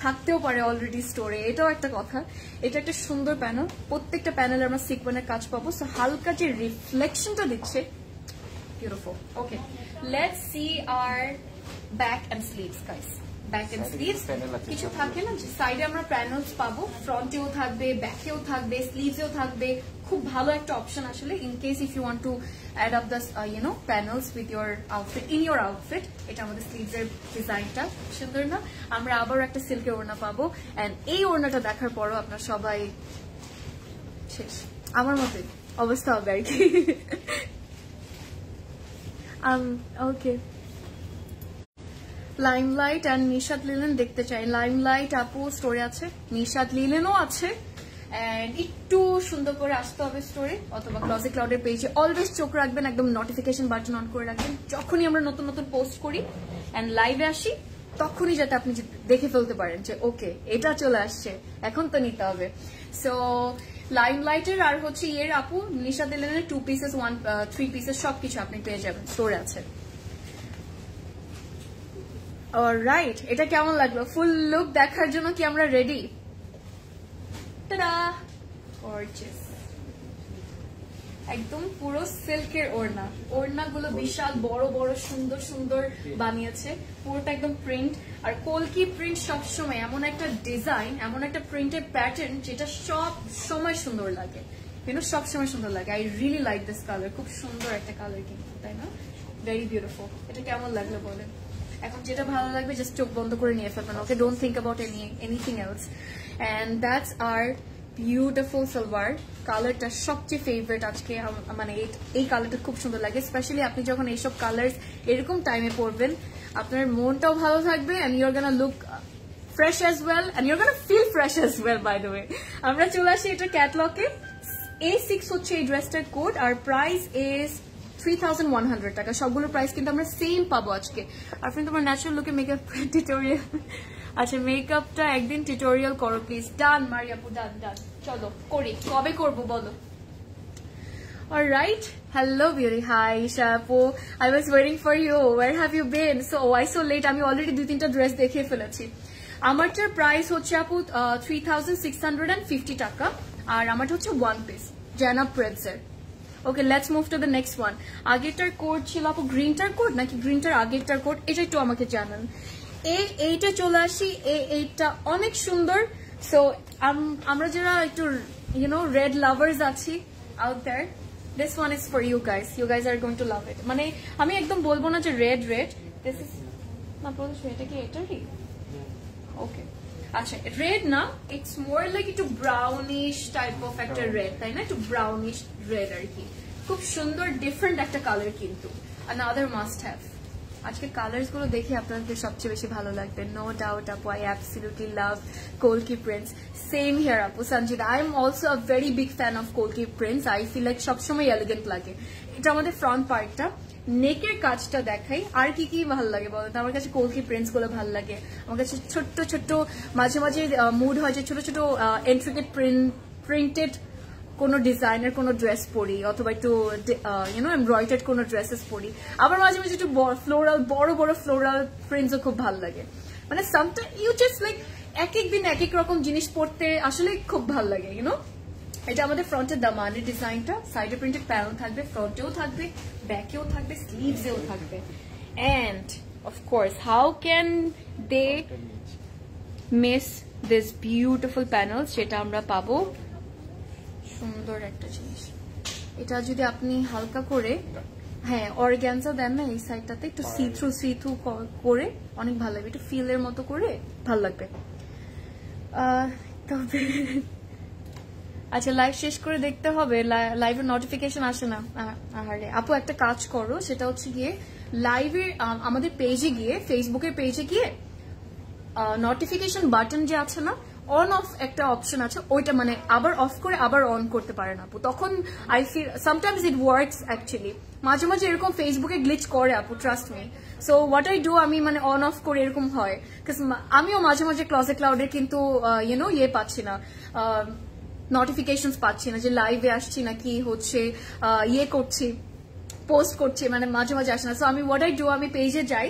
থাকতেও পারে অলরেডি স্টোরে এটাও একটা কথা এটা একটা সুন্দর প্যানেল প্রত্যেকটা প্যানেলে আমরা সিকোয়েন্সের কাজ পাবো সো হালকা যে রিফ্লেকশনটা দিচ্ছে beautiful okay let's see our back and sleeves guys back and sleeves কিছু থাকে না যে সাইডে আমরা প্যানেলস পাবো ফ্রন্টেও থাকবে ব্যাকেও থাকবে স্লিভসেও থাকবে খুব ভালো একটা অপশন আসলে in case if you want to add up the panels with your outfit in your outfit এটা আমাদের স্লিভস এর ডিজাইনটা সুন্দর না আমরা আবার একটা সিল্কের ওড়না পাবো এন্ড এই ওড়নাটা দেখার পরও আপনারা সবাই শেষ আমার মতে অবস্থা হবে আর কি ওকে লাইমলাইট এন্ড নিশাত লিলেন দেখতে চাই লাইমলাইট আপু স্টোরে আছে নিশাত লিলেনও আছে এন্ড একটু সুন্দর করে আসতে হবে স্টোরে অথবা ক্লজেট ক্লাউডের পেজে অলওয়েজ চোখ রাখবেন একদম নোটিফিকেশন বাটন অন করে রাখবেন যখনই আমরা নতুন নতুন পোস্ট করি এন্ড লাইভে আসি তখনই যাতে আপনি দেখে ফেলতে পারেন যে ওকে এটা চলে আসছে, এখন তো নিতে হবে। সো লাইমলাইটের আর হচ্ছে ইয়ের আপু নিশা দিলেনের 2 পিসেস 3 পিসেস সবকিছু আপনি পেয়ে যাবেন, স্টোরে আছে। অলরাইট, এটা কেমন লাগলো? ফুল লুক দেখার জন্য কি আমরা রেডি? টাডা, গর্জিয়াস, একদম পুরো সিল্কের ওড়না, ওড়নাগুলো বিশাল বড় বড় সুন্দর সুন্দর বানিয়েছে, পুরোটা একদম প্রিন্ট। আর কলকি প্রিন্ট সবসময় এমন একটা ডিজাইন, এমন একটা প্রিন্টের প্যাটার্ন যেটা সব সময় সুন্দর লাগে, কিন্তু সব সময় সুন্দর লাগে। I really like this colour, খুব সুন্দর একটা কালার কিন্তু, তাই না? Very beautiful. এটা কেমন লাগলো বলেন? এখন যেটা ভালো লাগবে জাস্ট চোখ বন্ধ করে নিয়ে ফেলবেন, okay? Don't think about anything else. And that's our beautiful salwar. কালারটা সবচেয়ে ফেভারিট আজকে, মানে এই কালারটা খুব সুন্দর লাগে, স্পেশালি আপনি যখন এইসব কালার এরকম টাইমে পরবেন, আপনার মনটাও ভালো থাকবে and you're gonna look fresh as well and you're gonna feel fresh as well, by the way. আমরা চলে আসি এটা ক্যাটলগে। A6 হচ্ছে এই ড্রেসটার কোড, আর প্রাইস ইজ 3100 টাকা। সবগুলো প্রাইস কিন্তু আমরা সেম পাবো আজকে। আর ফ্রেন্ড, তোমার ন্যাচারাল লুকে মেকআপ টিউটোরিয়াল, আচ্ছা মেকআপটা একদিন টিউটোরিয়াল করো প্লিজ। ডান মারিয়াপু, ডান ডান, চলো করি। কবে করবো বলো? Alright, hello beauty, hi Shapo, I was waiting for you, where have you been? So why so late? আমি অলরেডি 2-3টা ড্রেস দেখে ফেলেছি। আমারটার প্রাইস হচ্ছে আপু 3650 টাকা, আর আমারটা হচ্ছে 1 পিস জানা প্রেটজের। Okay, let's move to the next one. আগেরটার কোড ছিল আপু গ্রিনটার কোড নাকি গ্রিনটার আগেরটার কোড, এটা একটু আমাকে জানান। এইটা চলে আসি, এইটা অনেক সুন্দর। সো আমরা যারা একটু রেড লাভার্স আছি out there, this one is for you guys. You guys are going to love it. মানে আমি একদম বলবো না যে রেড, this is না বলছো এটা কি এটারই? ওকে, আচ্ছা রেড না, it's more like একটু ব্রাউনিশ টাইপ অফ একটা রেড, তাই না? একটু ব্রাউনিশ রেড আর কি, খুব সুন্দর ডিফারেন্ট একটা কালার কিন্তু, another must have। আজকে কালার্স গুলো দেখে আপনাদের সবচেয়ে বেশি ভালো লাগবে, নো ডাউট আপু। আই অ্যাবসলিউটলি লাভ কলকি প্রিন্টস, সেম হিয়ার আপু। Sanjita, I am also a very big fan of কলকি প্রিন্টস, আই ফিল লাইক সবসময় এলিগেন্ট লাগে। এটা আমাদের ফ্রন্ট পার্টটা, নেকের কাজটা দেখাই। আর কি কি ভালো লাগে বলো তো? আমার কাছে কলকি প্রিন্টস গুলো ভালো লাগে, আমার কাছে ছোট্ট ছোট্ট মাঝে মাঝে মুড হয় যে ছোট ছোট ইন্ট্রিকেট প্রিন্টেড কোনো ডিজাইনের কোনো ড্রেস পরি, অথবা একটু এমব্রয়ডার্ড কোনো ড্রেসেস পরি। আবার মাঝে মাঝে একটু ফ্লোরাল, বড় বড় ফ্লোরাল প্রিন্টসও খুব ভালো লাগে। মানে সামটাইম ইউ জাস্ট লাইক এক এক দিন এক এক রকম জিনিস পরতে আসলে খুব ভালো লাগে, এটা আমাদের ফ্রন্টের দামানের ডিজাইনটা, সাইডে প্রিন্টেড প্যানেল থাকবে, ফ্রন্টেও থাকবে, ব্যাকেও থাকবে, স্লিভসেও থাকবে। And of course how can they miss this beautiful panels, যেটা আমরা পাবো। সুন্দর একটা জিনিস এটা, যদি আপনি হালকা করে হ্যাঁ অর্গ্যানজা দেন না এই সাইডটাতে, একটু সি থ্রু করে অনেক ভালো লাগবে, একটু ফিলের মতো করে ভালো লাগবে। তবে আচ্ছা লাইভ শেষ করে দেখতে হবে, লাইভের নোটিফিকেশন আসে না। আরে আপু একটা কাজ করো, সেটা হচ্ছে গিয়ে লাইভের আমাদের পেজে গিয়ে, ফেসবুকের পেজে গিয়ে নোটিফিকেশন বাটন যে আছে না, অন অফ একটা অপশন আছে, ওইটা মানে আবার অফ করে আবার অন করতে পারেন আপু, তখন I feel sometimes it works actually. মাঝে মাঝে এরকম ফেসবুকে গ্লিচ করে আপু, trust me. So what I do, আমি মানে অন অফ করে এরকম হয়, আমিও মাঝে মাঝে ক্লজেট ক্লাউডের কিন্তু ইয়ে পাচ্ছি না, নোটিফিকেশন পাচ্ছি না যে লাইভে আসছি নাকি হচ্ছে ইয়ে করছি, পোস্ট করছি, মানে মাঝে মাঝে আসে না। সো আমি হোয়াট আই ডু, আমি পেজে যাই,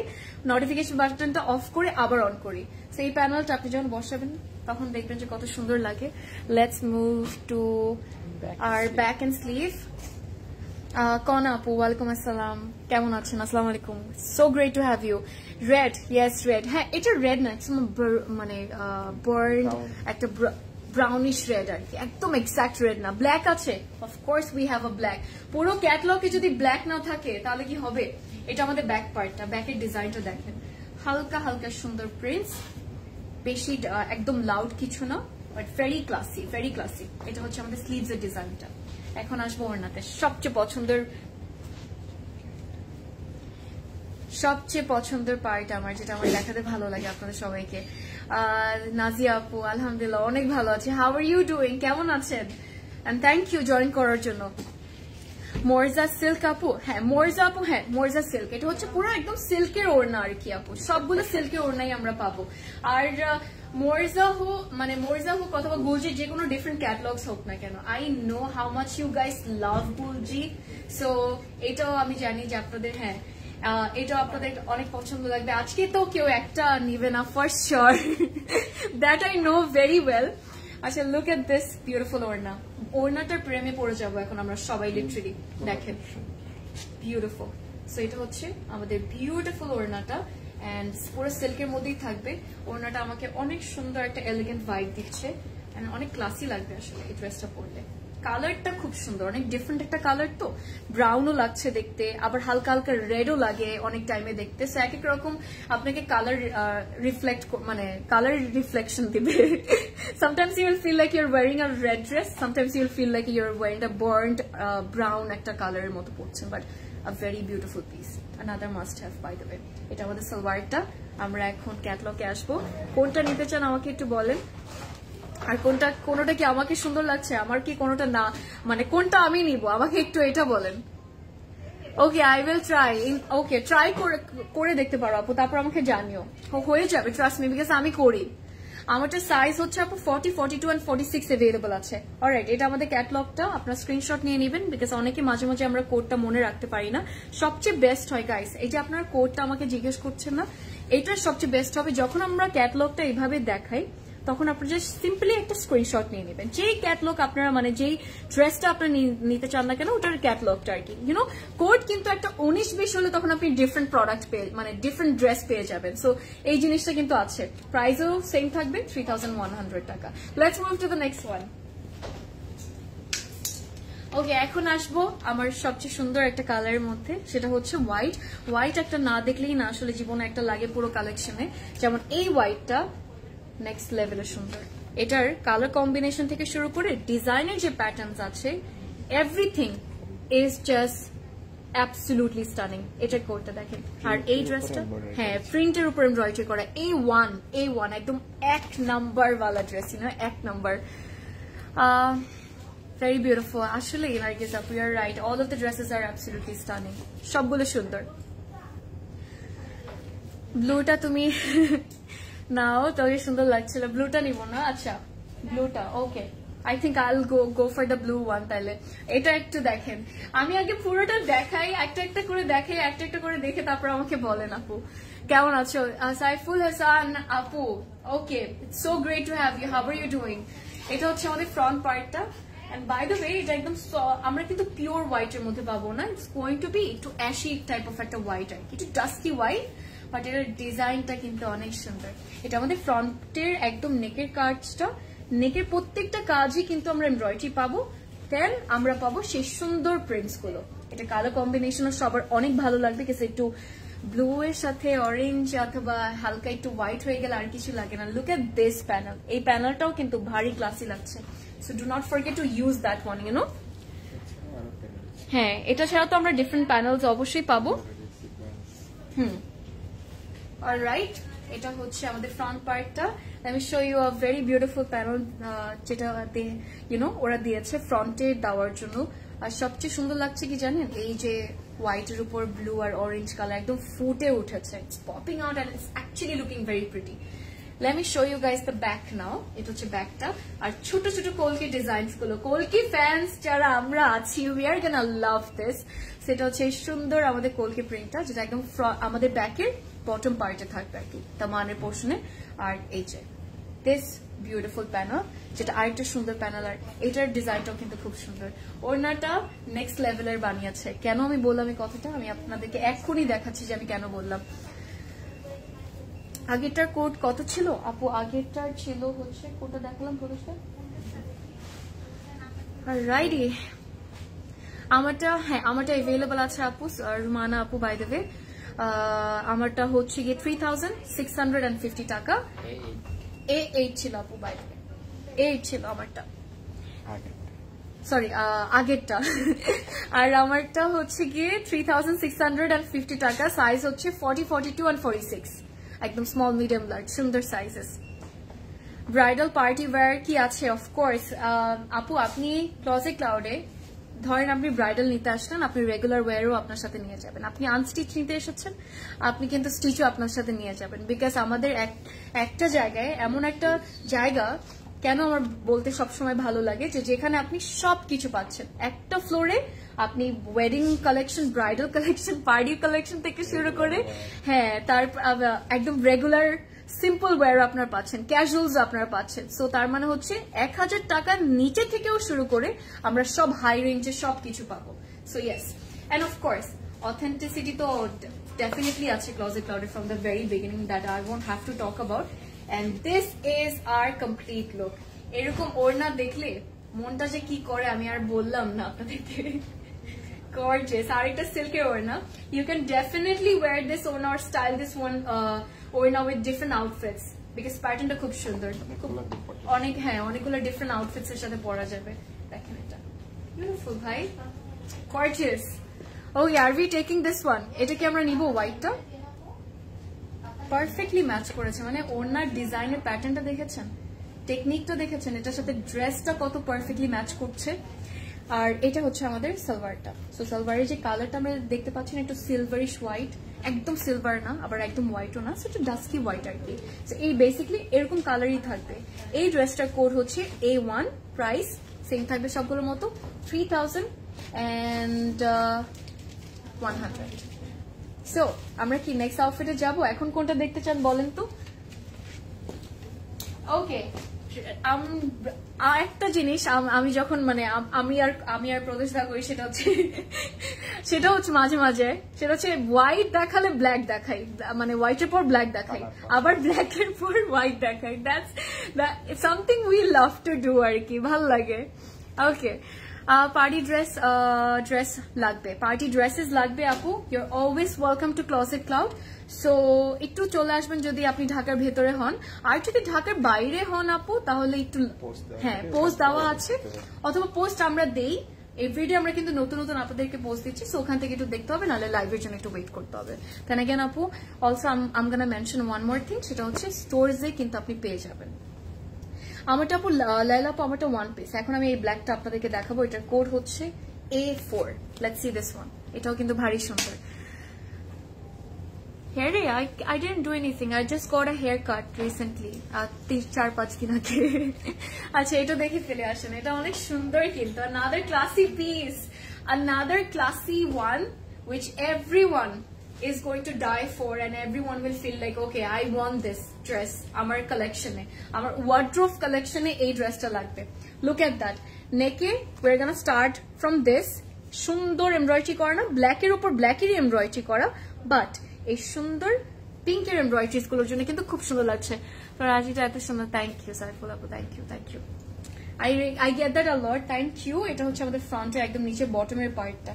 নোটিফিকেশন বাটনটা অফ করে আবার অন করি। সেই প্যানেলটা আপনি যখন বসাবেন তখন দেখবেন যে কত সুন্দর লাগে। Let's move to our back and sleeve. Kona আপু, ওয়ালাইকুম আসসালাম, কেমন আছেন? আসসালামু আলাইকুম, so great to have you. Red, yes red, হ্যাঁ এটা রেড না, মানে বার্ন একটা ব্রাউনিশ রেড আর কি, একদম এক্সাক্ট রেড না। ব্ল্যাক আছে, of course we have a black. পুরো ক্যাটলগে যদি ব্ল্যাক না থাকে তাহলে কি হবে? এটা আমাদের ব্যাক পার্টটা, ব্যাকের ডিজাইনটা দেখেন, হালকা হালকা সুন্দর প্রিন্টস, বেশি একদম লাউড কিছু না, but very classy, very classy. এটা হচ্ছে আমাদের স্লিভস এর ডিজাইনটা। এখন আসবো ওড়নাতে, সবচেয়ে পছন্দের পার্ট আমার, যেটা আমার দেখাতে ভালো লাগে আপনাদের সবাইকে। নাজিয়া আপু, আলহামদুলিল্লাহ অনেক ভালো আছে। হাউ আর ইউ ডুইং, কেমন আছেন? এন্ড থ্যাংক ইউ জয়েন করার জন্য। মোরজা সিল্ক আপু, হ্যাঁ মোরজা আপু, হ্যাঁ মোরজা সিল্ক, এটা হচ্ছে পুরো একদম সিল্কের ওড়না আর কি আপু, সবগুলো সিল্কের ওড়নাই আমরা পাবো। আর মোরজা হোক অথবা গুলজি, যে কোনো ডিফারেন্ট ক্যাটালগস হোক না কেন, I know how much you guys love গুলজি, সো এটাও আমি জানি যে আপনাদের, হ্যাঁ এটা আপনাদের অনেক পছন্দ লাগবে। আজকে তো কেউ একটা নিবে না for sure, that I know very well. আচ্ছা, লুক এট দিস বিউটিফুল ওড়না, ওড়নাটার প্রেমে পড়ে যাবো এখন আমরা সবাই, লিটারেলি দেখেন বিউটিফুল। সো এটা হচ্ছে আমাদের বিউটিফুল ওড়নাটা, এন্ড পুরো সিল্কের মধ্যেই থাকবে। ওড়নাটা আমাকে অনেক সুন্দর একটা এলিগেন্ট ভাইব দিচ্ছে, এন্ড অনেক ক্লাসি লাগবে আসলে এই ড্রেসটা পরলে। কালারটা খুব সুন্দর, অনেক ডিফারেন্ট একটা কালার, তো ব্রাউনও লাগছে দেখতে, আবার হালকা হালকা রেডও লাগে অনেক টাইমে দেখতে। সো এক এক রকম আপনাকে কালার রিফ্লেক্ট, মানে কালার রিফ্লেকশন দিবে। Sometimes you will feel like you're wearing a red dress, sometimes you will feel like you're wearing a burned brown একটা কালারের মতো পড়ছেন, but a very beautiful piece, another must have by the way। এটা আমাদের সালোয়ারটা। আমরা এখন ক্যাটালগে আসবো, কোনটা নিতে চান আমাকে একটু বলেন, আর কোনটা কি আমাকে সুন্দর লাগছে, আমার কি কোনটা না, মানে কোনটা আমি নিব আমাকে একটু এটা বলেন। Okay, I will try, okay try করে দেখতে পারো আপু, তারপর আমাকে জানিও, হয়ে যাবে, ট্রাস্ট মি, বিকজ আমি করি। আমারটা সাইজ হচ্ছে আপু 40, 42 and 46 अवेलेबल আছে। অলরাইট, এটা আমাদের ক্যাটালগটা, আপনারা স্ক্রিনশট নিয়ে নেবেন, বিকজ অনেকে মাঝে মাঝে আমরা কোডটা মনে রাখতে পারি না। সবচেয়ে বেস্ট হয় গাইস, এই যে আপনারা কোডটা আমাকে জিজ্ঞেস করছেন না, এটা সবচেয়ে বেস্ট হবে যখন আমরা ক্যাটালগটা এইভাবে দেখাই, তখন আপনারা জাস্ট সিম্পলি একটা স্ক্রিনশট নিয়ে নেবেন, যেই ক্যাটালগ আপনারা, মানে যেই ড্রেসটা আপনারা নিতে চান না কেন, ওটার ক্যাটালগটা আর কি, ইউনো। কোড কিন্তু একটা 19-20 হলে তখন আপনি ডিফারেন্ট প্রোডাক্ট পেয়ে, মানে ডিফারেন্ট ড্রেস পেয়ে যাবেন। সো এই জিনিসটা কিন্তু আছে, প্রাইসও সেম থাকবে 3100 টাকা। Let's move to the next one. Okay, এখন আসবো আমার সবচেয়ে সুন্দর একটা কালারের মধ্যে, সেটা হচ্ছে হোয়াইট। হোয়াইট একটা না দেখলেই না আসলে জীবনে একটা লাগে পুরো কালেকশনে। যেমন এই হোয়াইটটা নেক্সট লেভেলের সুন্দর, এটার কালার কম্বিনেশন থেকে শুরু করে ডিজাইনের যে প্যাটার্নস আছে, everything is just absolutely stunning. এটার কোডটা দেখেন, আর এই ড্রেসটা, হ্যাঁ প্রিন্টের উপর এমব্রয়ডারি করা, A1 একদম 1 নাম্বার ওয়ালা ড্রেস, না 1 নাম্বার। ভেরি বিউটিফুল আসলে, নার্গিস আপু, you are right, all of the dresses are absolutely stunning, সবগুলো সুন্দর। ব্লুটা তুমি নাও, তোকে সুন্দর লাগছিল, ব্লুটা নিব না। আচ্ছা, ব্লুটা okay, I think I will go for the blue one. তাহলে এটা একটু দেখেন, আমি আগে পুরোটা দেখাই, একটা একটা করে দেখাই, একটা একটা করে দেখে তারপর আমাকে বলেন আপু কেমন আছো। সাইফুল হাসান আপু, okay, it's so great to have you, how are you doing. এটা হচ্ছে আমাদের ফ্রন্ট পার্টটা, এন্ড বাই দ্য ওয়ে এটা একদম আমরা কিন্তু পিওর হোয়াইট এর মধ্যে পাবো না, ইটস গোয়িং টু বি একটু অ্যাশি টাইপ অফ একটা হোয়াইট, আর কি একটু ডাস্কি হোয়াইট, বাট এটার ডিজাইনটা কিন্তু অনেক সুন্দর। এটা আমাদের ফ্রন্টের একদম নেকের কাজটা, নেকের প্রত্যেকটা কাজই কিন্তু আমরা এমব্রয়ডারি পাবো, দেন আমরা পাবো সেই সুন্দর প্রিন্টস গুলো। এটা কালার কম্বিনেশন সবার অনেক ভালো লাগবে, কিন্তু একটু ব্লু এর সাথে অরেঞ্জ অথবা হালকা একটু হোয়াইট হয়ে গেলে আর কিছু লাগে না। লুক এট দিস প্যানেল, এই প্যানেলটাও কিন্তু ভারী ক্লাসি লাগছে, so do not forget to use that one, you know. হ্যাঁ, এটা ছাড়া তো আমরা ডিফারেন্ট প্যানেলস অবশ্যই পাবো। অলরাইট, এটা হচ্ছে আমাদের ফ্রন্ট পার্টটা। Let me show you a very beautiful panel, যেটা ওরা দিয়েছে ফ্রন্টে দেওয়ার জন্য। আর সবচেয়ে সুন্দর লাগছে কি জানেন, এই যে হোয়াইটের উপর ব্লু আর অরেঞ্জ কালার একদম ফুটে উঠেছে, it's popping out and it's actually looking very pretty. Let me show you guys the back now. এটা হচ্ছে ব্যাকটা, আর ছোট ছোট কলকি ডিজাইনস গুলো, কলকি ফ্যান্স যারা আমরা আছি, we are gonna love this। সেটা হচ্ছে এই সুন্দর আমাদের কলকি প্রিন্টটা, যেটা একদম আমাদের ব্যাকের বটম পার্টে থাকবে আর কি, দামানের পোর্শনে। আর এই যে দিস বিউটিফুল প্যানেল, যেটা আরেকটা সুন্দর প্যানেল, আর এটার ডিজাইনটাও কিন্তু খুব সুন্দর। ওড়নাটা নেক্সট লেভেলের বানিয়েছে। কেন আমি বললাম এই কথাটা, আমি আপনাদেরকে এক্ষুনি দেখাচ্ছি যে আমি কেন বললাম। আগেরটার কোড কত ছিল আপু? আগেরটার ছিল হচ্ছে, কোডটা দেখলাম পুরুষটা রাইডি, আমারটা, হ্যাঁ আমারটা এভেলেবল আছে আপু, রুমানা আপু বাই দ্য ওয়ে। আমারটা হচ্ছে গিয়ে 3650 টাকা। A8 ছিল আপু, বাই দ্য ওয়ে 8 ছিল আমারটা, সরি আগেরটা। আর আমারটা হচ্ছে গিয়ে 3650 টাকা। সাইজ হচ্ছে 40, 42 and 46, একদম স্মল মিডিয়াম লার্জ, সুন্দর সাইজেস। ব্রাইডাল পার্টি ওয়্যার কি আছে? অফকোর্স আপু, আপনি ক্লজেট ক্লাউডে ধরেন আপনি ব্রাইডাল নিতে আসলেন, আপনি রেগুলার ওয়্যারও আপনার সাথে নিয়ে যাবেন, আপনি আনস্টিচ নিতে এসেছেন আপনি কিন্তু স্টিচও আপনার সাথে নিয়ে যাবেন। বিকজ আমাদের একটা জায়গায় এমন একটা জায়গা কেন আমার বলতে সবসময় ভালো লাগে যে যেখানে আপনি সবকিছু পাচ্ছেন একটা ফ্লোরে। আপনি wedding collection, bridal collection, party collection থেকে শুরু করে হ্যাঁ তার একদম রেগুলার সিম্পল ওয়্যার আপনার পাচ্ছেন, ক্যাজুয়ালস আপনারা পাচ্ছেন। সো তার মানে হচ্ছে 1000 টাকার নিচে থেকেও শুরু করে আমরা সব হাই রেঞ্জের সবকিছু পাবো। So yes, and of course authenticity তো ডেফিনেটলি আছে ক্লোজেট ক্লাউডে from the very beginning, that I won't have to talk about. And this is our complete look. এরকম ওড়না দেখলে মনটা যে কি করে আমি আর বললাম না আপনাদেরকে। Gorgeous. আর একটা সিল্কের ওড়না। You can definitely wear this ওড়না or style this one ওড়না with different outfits because প্যাটার্নটা খুব সুন্দর। অনেকগুলো ডিফারেন্ট আউটফিটস এর সাথে পরা যাবে। দেখেন এটা বিউটিফুল ভাই, gorgeous. Oh yeah, are we taking this one? এটা কি আমরা নিব হোয়াইটটা? পারফেক্টলি ম্যাচ করেছে, মানে ওড়নার ডিজাইনের প্যাটার্নটা দেখেছেন, টেকনিকটা দেখেছেন, এটার সাথে ড্রেসটা কত পারফেক্টলি ম্যাচ করছে। আর এটা হচ্ছে আমাদের সালোয়ারটা। সো সালোয়ারের যে কালারটা আমরা দেখতে পাচ্ছেন একটু সিলভারিশ হোয়াইট, একদম সিলভার না আবার একদম হোয়াইটও না, একটু ডাস্কি হোয়াইট আর কি। সো এই বেসিকলি এরকম কালারই থাকবে। এই ড্রেসটার কোড হচ্ছে A1, প্রাইস সেম থাকবে সবগুলোর মতো 3100। সো আমরা কি নেক্সট আউটফিটে যাব? এখন কোনটা দেখতে চান বলেন তো? ওকে, একটা জিনিস আমি যখন মানে আমি আর প্রদেশ দা করি সেটা হচ্ছে মাঝে মাঝে সেটা হচ্ছে হোয়াইট দেখালে ব্ল্যাক দেখাই, মানে হোয়াইটের পর ব্ল্যাক দেখাই, আবার ব্ল্যাকের পর হোয়াইট দেখাই। That's something we love to do আর কি, ভাল লাগে। ওকে, পার্টি ড্রেস লাগবে, পার্টি ড্রেসেস লাগবে আপু। Your always welcome to closet cloud. So একটু চলে আসবেন যদি আপনি ঢাকার ভেতরে হন, আর যদি ঢাকার বাইরে হন আপু তাহলে একটু হ্যাঁ পোস্ট দেওয়া আছে, অথবা পোস্ট আমরা দেই এভরিডে, আমরা কিন্তু নতুন নতুন আপনাদেরকে পোস্ট দিচ্ছি। সো ওখান থেকে একটু দেখতে হবে, নাহলে লাইভের জন্য একটু ওয়েট করতে হবে। দেন अगेन আপু অলসো আম গোনা মেনশন ওয়ান মোর থিং, সেটা হচ্ছে স্টোরসে কিন্তু আপনি পেয়ে যাবেন। আমারটা আপু লাইলা আপু আমারটা ওয়ান পিস। এখন আমি এই ব্ল্যাকটা আপনাদেরকে দেখাবো, এটার কোড হচ্ছে A4। Let's see this one. এটাও কিন্তু ভারী সুন্দর। Hair, I didn't do anything. I just got a haircut recently. 4-5 দিন আগে। আচ্ছা, এটা দেখে ফেলে আসেন, এটা অনেক সুন্দর কিন্তু। Another classy piece, another classy one, which everyone is going to die for, and everyone will feel like, okay, I want this dress. আমার collection-এ, আমার wardrobe collection-এ এই ড্রেসটা লাগবে। Look at that. Neck-এ we're gonna start from this. সুন্দর embroidery করা না, ব্ল্যাকের উপর ব্ল্যাকেরই এমব্রয়ডারি করা, বাট এই সুন্দর পিঙ্কের এমব্রয়ডারিজ গুলোর জন্য কিন্তু খুব সুন্দর লাগছে। তো রাজিটা এত সুন্দর, থ্যাংক ইউ সাইফুল আপু, thank you. I get that a lot, thank you. এটা হচ্ছে আমাদের ফ্রন্টের একদম নিচে বটমের পার্টটা,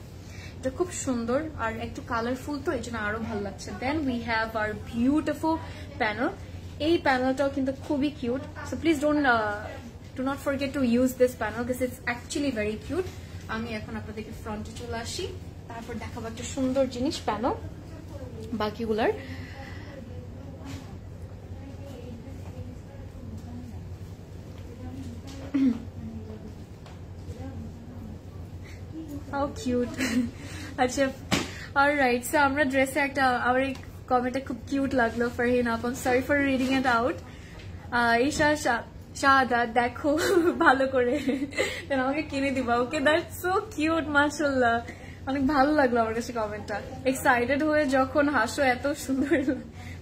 এটা খুব সুন্দর আর একটু কালারফুল, তো এই জন্য আরো ভালো লাগছে। Then we have our beautiful panel. এই প্যানেলটাও কিন্তু খুবই cute. So please do not forget to use this panel because it's actually very cute. আমি এখন আপনাদেরকে ফ্রন্টে চলে আসি, তারপর দেখাবো একটা সুন্দর জিনিস প্যানেল বাকিগুলার। How cute. আচ্ছা, অলরাইট। সো আমরা ড্রেসে একটা আমার এই কমেন্টটা খুব কিউট লাগলো, ফারহিন আপু, sorry for reading it out. Isha Shahada দেখো ভালো করে, আমাকে কিনে দিবা। ওকে, দ্যাটস সো কিউট, মাশাআল্লাহ, অনেক ভালো লাগলো আমার কাছে কমেন্টটা। এক্সাইটেড হয়ে যখন হাসো এত সুন্দর,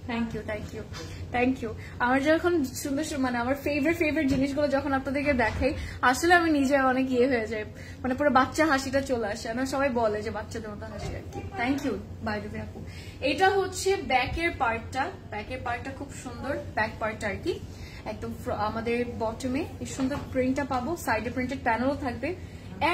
থ্যাংক ইউ। আমার যখন সুন্দর মানে আমার ফেভারিট জিনিসগুলো যখন আপনাদেরকে দেখাই, আসলে আমি নিজে অনেক ইয়ে হয়ে যাই, মানে পুরো বাচ্চা হাসিটা চলে আসে। না সবাই বলে যে বাচ্চাদের মতো হাসি আর কি। Thank you by the way আপু। এটা হচ্ছে ব্যাকের পার্টটা খুব সুন্দর, ব্যাক পার্টটা আর কি একদম আমাদের বটমে এই সুন্দর প্রিন্টটা পাবো, সাইডে প্রিন্টেড প্যানেলও থাকবে।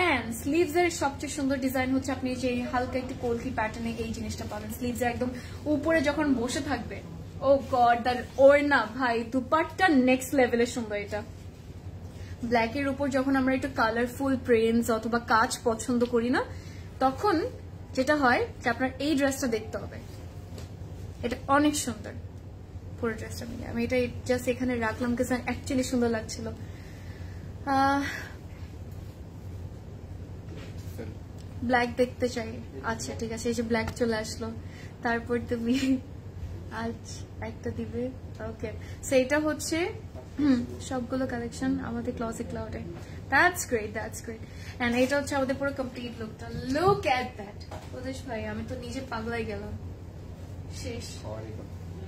এন্ড স্লিভস এর সবচেয়ে সুন্দর ডিজাইন হচ্ছে আপনি যে হালকা একটু কলকি প্যাটার্নে এই জিনিসটা পাবেন। স্লিভস এর একদম উপরে যখন বসে থাকবে, ও গড, দ্যাট ওড়না ভাই, দুপাট্টা নেক্সট লেভেলের সুন্দর। এটা ব্ল্যাকের উপর যখন আমরা একটু কালারফুল প্রিন্টস অথবা কাজ পছন্দ করি না, তখন যেটা হয় যে আপনার এই ড্রেসটা দেখতে হবে। এটা অনেক সুন্দর পুরো ড্রেসটা মিলে। আমি এটা জাস্ট এখানে রাখলাম কারণ অ্যাকচুয়ালি সুন্দর লাগছিল। ব্ল্যাক দেখতে চাই। আচ্ছা ঠিক আছে, এই যে ব্ল্যাক চলে আসলো। তারপর তুমি আচ্ছা একটা দিবে। ওকে, সেইটা হচ্ছে সবগুলো কালেকশন আমাদের ক্লজেট ক্লাউডে। That's great, that's great. And এটা হচ্ছে আমাদের পুরো কমপ্লিট লুকটা। লুক এট দ্যাট ওদেশ ভাই, আমি তো নিজে পাগলাই গেলাম। শেষ,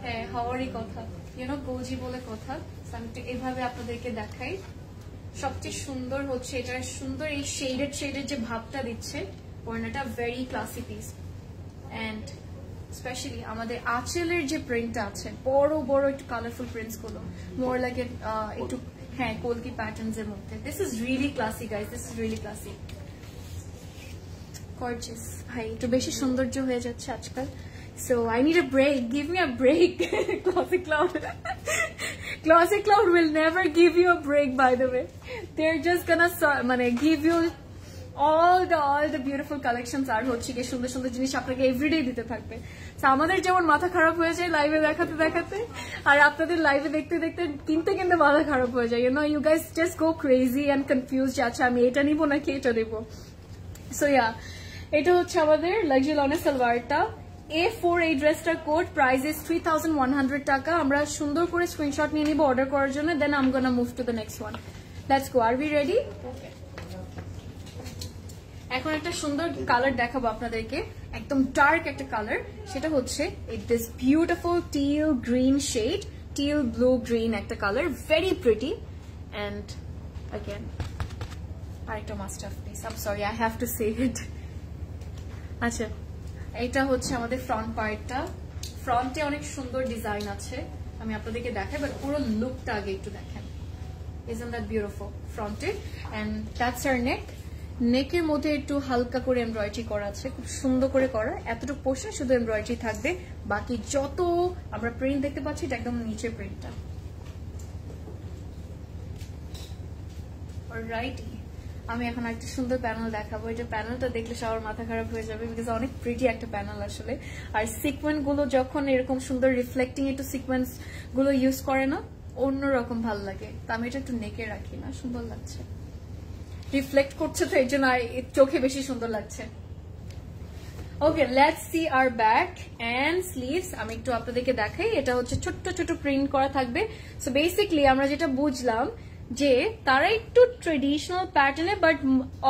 হ্যাঁ হওয়ারই কথা, ইউনো গোজি বলে কথা। আমি একটু এভাবে আপনাদেরকে দেখাই। সবচেয়ে সুন্দর হচ্ছে এটা, সুন্দর এই শেডেড যে ভাবটা দিচ্ছে ওড়নাটা, very classy piece. And specially আমাদের আঁচলের যে প্রিন্টটা আছে, বড় বড় একটু কালারফুল প্রিন্টস গুলো, মোর লাইক একটু হ্যাঁ কলকি প্যাটার্নস এর মধ্যে। This is really classy guys, this is really classy, gorgeous. ভাই একটু বেশি সৌন্দর্য হয়ে যাচ্ছে আজকাল। So I need a break. Give me a break. Closet Cloud. Closet Cloud will never give you a break, by the way. They're just gonna give you all the beautiful collections আর হচ্ছে কি সুন্দর সুন্দর জিনিস আপনাকে everyday দিতে থাকবে। তো আমাদের যেমন মাথা খারাপ হয়ে যায় লাইভে দেখাতে দেখাতে, আর আপনাদের লাইভে দেখতে দেখতে কিনতে কিনতে মাথা খারাপ হয়ে যায়। You guys just go crazy and confused. আচ্ছা আমি এটা নিব নাকি এটা নিব। So yeah, এটা হচ্ছে আমাদের লাক্সারি লনের সালোয়ারটা। A4 এই ড্রেসটার কোড, প্রাইস ইজ 3100 টাকা। আমরা সুন্দর করে স্ক্রিনশট নিয়ে নিব অর্ডার করার জন্য, then I am gonna move to the next one. Let's go, are we ready? এখন একটা সুন্দর কালার দেখাবো আপনাদেরকে, একদম ডার্ক একটা কালার। সেটা হচ্ছে this beautiful teal green shade, teal blue green একটা colour, very pretty. And again আরেকটা masterpiece, I am sorry I have to say it. আচ্ছা এটা হচ্ছে আমাদের ফ্রন্ট পার্টটা। ফ্রন্টে অনেক সুন্দর ডিজাইন আছে, আমি আপনাদেরকে দেখাই, বাট পুরো লুকটা আগে একটু দেখেন। ইজন্ট দ্যাট বিউটিফুল ফ্রন্টে? এন্ড দ্যাটস আওয়ার নেক। নেকের মধ্যে একটু হালকা করে এমব্রয়ডারি করা আছে, খুব সুন্দর করে করা। এতটুকু পোর্শন শুধু এমব্রয়ডারি থাকবে, বাকি যত আমরা প্রিন্ট দেখতে পাচ্ছি এটা একদম নিচের প্রিন্টটা। অলরাইট, আমি এখন একটা সুন্দর প্যানেল দেখাবো। এটা প্যানেলটা দেখলে সবার মাথা খারাপ হয়ে যাবে, বিকজ অনেক প্রিটি একটা প্যানেল আসলে। আর সিকোয়েন্স গুলো যখন এরকম সুন্দর রিফ্লেক্টিং একটু সিকোয়েন্স গুলো ইউজ করে না, অন্যরকম ভালো লাগে। তো আমি এটা একটু নেকে রাখি না, সুন্দর লাগছে, রিফ্লেক্ট করছে তো এই জন্য চোখে বেশি সুন্দর লাগছে। Okay, let's see our back and sleeves. আমি একটু আপনাদেরকে দেখাই। এটা হচ্ছে ছোট্ট ছোট প্রিন্ট করা থাকবে। সো বেসিকলি আমরা যেটা বুঝলাম যে তারা একটু ট্রেডিশনাল প্যাটার্নে, বাট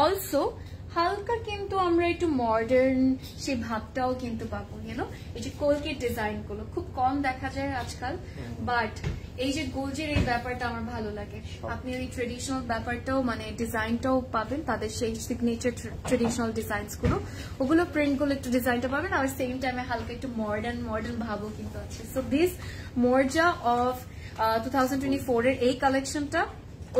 অলসো হালকা কিন্তু আমরা একটু মডার্ন সেই ভাবটাও কিন্তু পাবো। এই যে কলকের ডিজাইন গুলো খুব কম দেখা যায় আজকাল, বাট এই যে গোলজের এই ব্যাপারটা আমার ভালো লাগে। আপনি ওই ট্রেডিশনাল ব্যাপারটাও ডিজাইনটাও পাবেন, তাদের সেই সিগনেচার ট্রেডিশনাল ডিজাইনস গুলো, ওগুলো প্রিন্ট গুলো একটু ডিজাইনটা পাবেন, আর সেম টাইমে হালকা একটু মডার্ন ভাবও কিন্তু আছে। সো দিস মোরজা অফ 2024 এর এই কালেকশনটা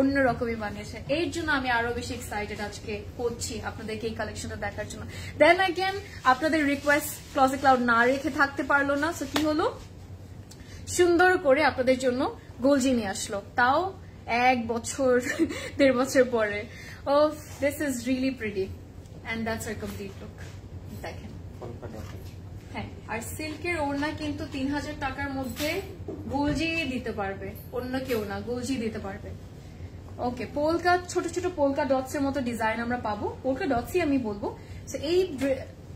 অন্যরকমই বানিয়েছে, এর জন্য আমি আরো বেশি এক্সাইটেড আজকে হচ্ছি আপনাদেরকে এই কালেকশনটা দেখার জন্য। দেন অ্যাগেন আপনাদের রিকোয়েস্ট ক্লজেট ক্লাউড না রেখে থাকতে পারলো না। সো কি হলো, সুন্দর করে আপনাদের জন্য গোলজি নিয়ে আসলো, তাও 1 বছর 1.5 বছর পরে। Oh this is really pretty and that's our complete look. দেখেন, হ্যাঁ, আর সিল্কের ওড়না কিন্তু 3000 টাকার মধ্যে গোলজি দিতে পারবে, অন্য কেউ না, গোলজি দিতে পারবে। ওকে, পোলকা ছোট ছোট পোলকা ডটস এর মতো ডিজাইন আমরা পাবো, পোলকা ডটসই আমি বলবো। এই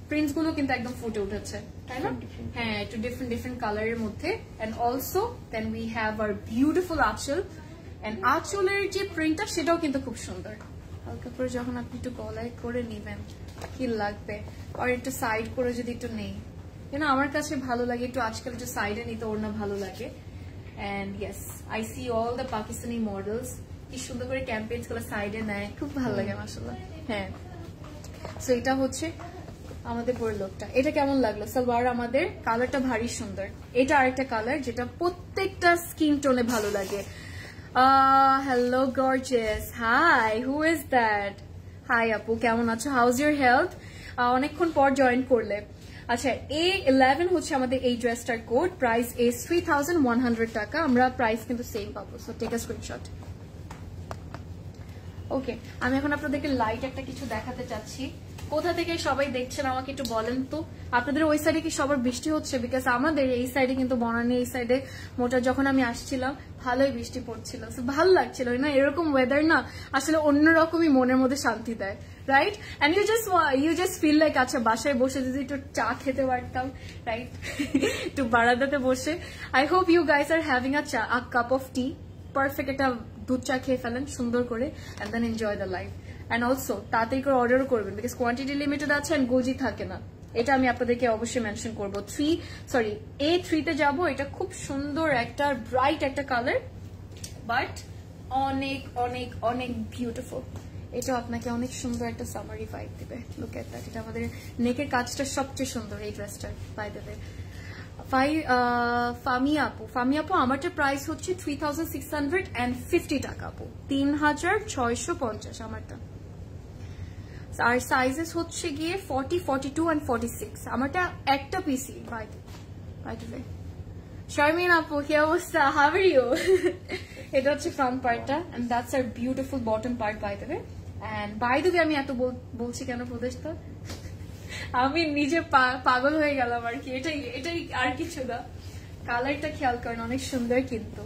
প্রিন্টস গুলো কিন্তু একদম ফুটে উঠেছে, তাই না? হ্যাঁ, একটু ডিফারেন্ট কালারের মধ্যে। And also then we have our beautiful anchal, and আঁচলের যে প্রিন্টটা সেটাও কিন্তু খুব সুন্দর। হালকা করে যখন আপনি একটু গলায় করে নিবেন কি লাগবে, আর একটু সাইড করে যদি একটু নেই, আমার কাছে ভালো লাগে একটু আজকাল একটু সাইডে নিতে, ওড়না ভালো লাগে। And yes, I see all the Pakistani models কি সুন্দর করে ক্যাম্পেইনস গুলো সাইডে নেয়, খুব ভালো লাগে মাশাআল্লাহ। হ্যাঁ, সো এটা হচ্ছে আমাদের পুরো লুকটা। এটা কেমন লাগলো? সালোয়ার আমাদের কালারটা ভারী সুন্দর। এটা আরেকটা কালার যেটা প্রত্যেকটা স্কিন টোনে ভালো লাগে। Hello gorgeous, hi, who is that? Hi আপু, কেমন আছো? How is your health? অনেকক্ষণ পর জয়েন করলে। আচ্ছা, A11 হচ্ছে আমাদের এই ড্রেসটার কোড, প্রাইস ইজ 3100 টাকা। আমরা প্রাইস কিন্তু সেম পাবো, সো টেক আ স্ক্রিনশট। ওকে, আমি এখন আপনাদেরকে লাইট একটা কিছু দেখাতে চাচ্ছি। কোথা থেকে সবাই দেখছেন আমাকে একটু বলেন তো, আপনাদের ওই সাইডে কি সবার বৃষ্টি হচ্ছে? বিকজ আমাদের এই সাইডে কিন্তু বনানী এই সাইডে মোটা যখন আমি আসছিলাম ভালোই বৃষ্টি পড়ছিল, ভালো লাগছিল না? এরকম ওয়েদার না আসলে অন্যরকমই মনের মধ্যে শান্তি দেয়, right? And you just feel like আচ্ছা বাসায় বসে যদি একটু চা খেতে পারতাম, রাইট? একটু বারান্দাতে বসে। I hope you guys are having a cup of tea, perfect একটা দুধ চা খেয়ে ফেলেন সুন্দর করে, and then enjoy the life. And also তাড়াতাড়ি করে অর্ডারও করবেন, বিকজ কোয়ান্টিটি লিমিটেড আছে অ্যান্ড গোজি থাকে না, এটা আমি আপনাদেরকে অবশ্যই মেনশন করবো। A3-তে যাবো। এটা খুব সুন্দর একটা ব্রাইট একটা কালার, বাট অনেক অনেক অনেক বিউটিফুল। এটা আপনাকে অনেক সুন্দর একটা সামারি ভাইব দিবে। Look at that. এটা আমাদের নেকের কাজটা সবচেয়ে সুন্দর এই ড্রেসটার, বাই দ্য ওয়ে। ফামি আপু আমারটা প্রাইস হচ্ছে 3650 টাকা আপু, 3650 আমারটা। আর সাইজেস হচ্ছে গিয়ে 40, 42 and 46। আমারটা একটা পিসি। বাই দ্য ওয়ে শারমিন আপু কি অবস্থা, হাউ আর ইউ? এটা হচ্ছে ফ্রন্ট পার্টটা and that's our beautiful bottom part by the way. And by the way আমি এত বলছি কেন প্রদেশটা, আমি নিজে পাগল হয়ে গেলাম আর কি। এটাই আর কিছু না। কালারটা খেয়াল করেন, অনেক সুন্দর কিন্তু।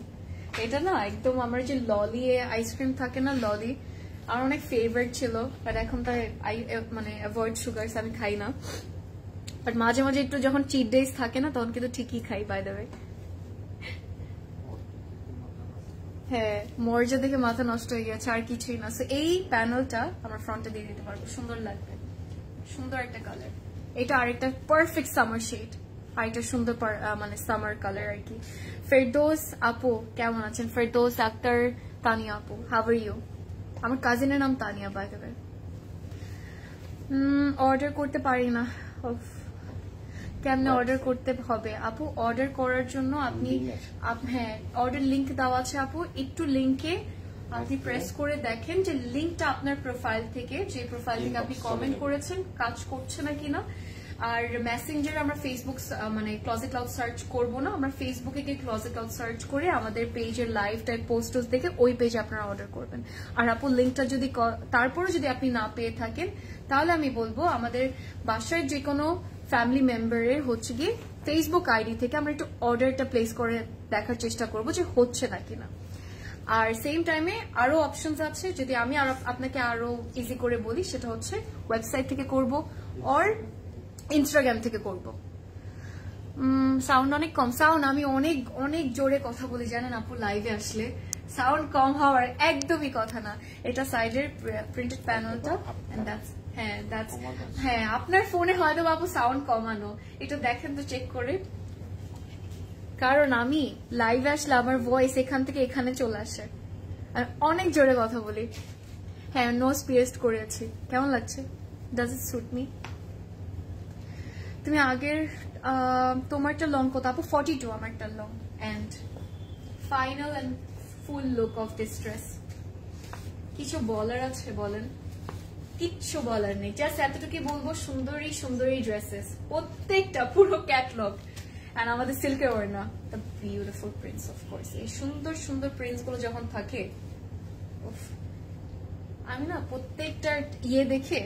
এটা না একদম আমার যে ললি আইসক্রিম থাকে না, ললি আমার অনেক ফেভারিট ছিল, বাট এখন তো মানে অ্যাভয়েড সুগারস, আমি খাই না। বাট মাঝে মাঝে একটু যখন চিট ডেজ থাকে না তখন কিন্তু ঠিকই খাই বাই দ্য ওয়ে। হ্যাঁ, মর্যাদা দেখে মাথা নষ্ট হয়ে গেছে, আর কিছুই না। সো এই প্যানেলটা আমরা ফ্রন্টে দিয়ে দিতে পারবো, সুন্দর লাগবে, সুন্দর একটা কালার। এটা আরেকটা পারফেক্ট সামার শেড, আর এটা সুন্দর মানে সামার কালার আর কি। ফেরদৌস আপু কেমন আছেন? ফেরদৌস আক্তার তানিয়া আপু, হাউ আর ইউ? আমার কাজিনের নাম Tania by the way. Order করতে পারি না, কেমনে অর্ডার করতে হবে আপু? অর্ডার করার জন্য আপনি হ্যাঁ অর্ডার লিংক দেওয়া আছে আপু, একটু লিংকে আপনি প্রেস করে দেখেন যে লিংকটা আপনার প্রোফাইল থেকে, যে প্রোফাইল থেকে আপনি কমেন্ট করেছেন কাজ করছে না কিনা। আর মেসেঞ্জারে আমরা ফেসবুক মানে ক্লজেট ক্লাউড সার্চ করবো না, আমরা ফেসবুকে গিয়ে ক্লজেট ক্লাউড সার্চ করে আমাদের পেজের লাইভ টাইপ পোস্ট দেখে ওই পেজে আপনারা অর্ডার করবেন। আর আপু লিংকটা যদি তারপরে যদি আপনি না পেয়ে থাকেন তাহলে আমি বলবো আমাদের বাসার যে কোনো ফ্যামিলি মেম্বারের হচ্ছে গিয়ে ফেসবুক আইডি থেকে আমরা একটু অর্ডারটা প্লেস করে দেখার চেষ্টা করবো যে হচ্ছে না কিনা। আর সেম টাইমে আরো অপশনস আছে, যদি আমি আপনাকে আরো ইজি করে বলি সেটা হচ্ছে ওয়েবসাইট থেকে করব অর ইনস্টাগ্রাম থেকে করব। সাউন্ড অনেক কম। সাউন্ড আমি অনেক অনেক জোরে কথা বলি জানেন আপু, লাইভে আসলে সাউন্ড কম হওয়ার একদমই কথা না। এটা সাইডের প্রিন্টেড প্যানেলটা, হ্যাঁ আপনার ফোনে হয়তো বাবু সাউন্ড কমানো, এটা দেখেন তো চেক করে, কারণ আমি লাইভে আসলে আমার ভয়েস এখান থেকে এখানে চলে আসে আর অনেক জোরে কথা বলি। হ্যাঁ নোজ পিয়েস্ট করেছি, কেমন লাগছে? Does it suit me? তুমি আগের তোমারটা লং কত আপু? 42 আমারটা long. And final and full look of this dress. কিছু বলার আছে বলেন? কিচ্ছু বলার নেই, জাস্ট এতটুকু বলবো সুন্দরী সুন্দরী ড্রেসেস প্রত্যেকটা, পুরো ক্যাটলগ। এন্ড আমাদের সিল্কের ওড়না, the beautiful prints of course. এই সুন্দর সুন্দর প্রিন্টস গুলো যখন থাকে আমি না প্রত্যেকটার ইয়ে দেখে,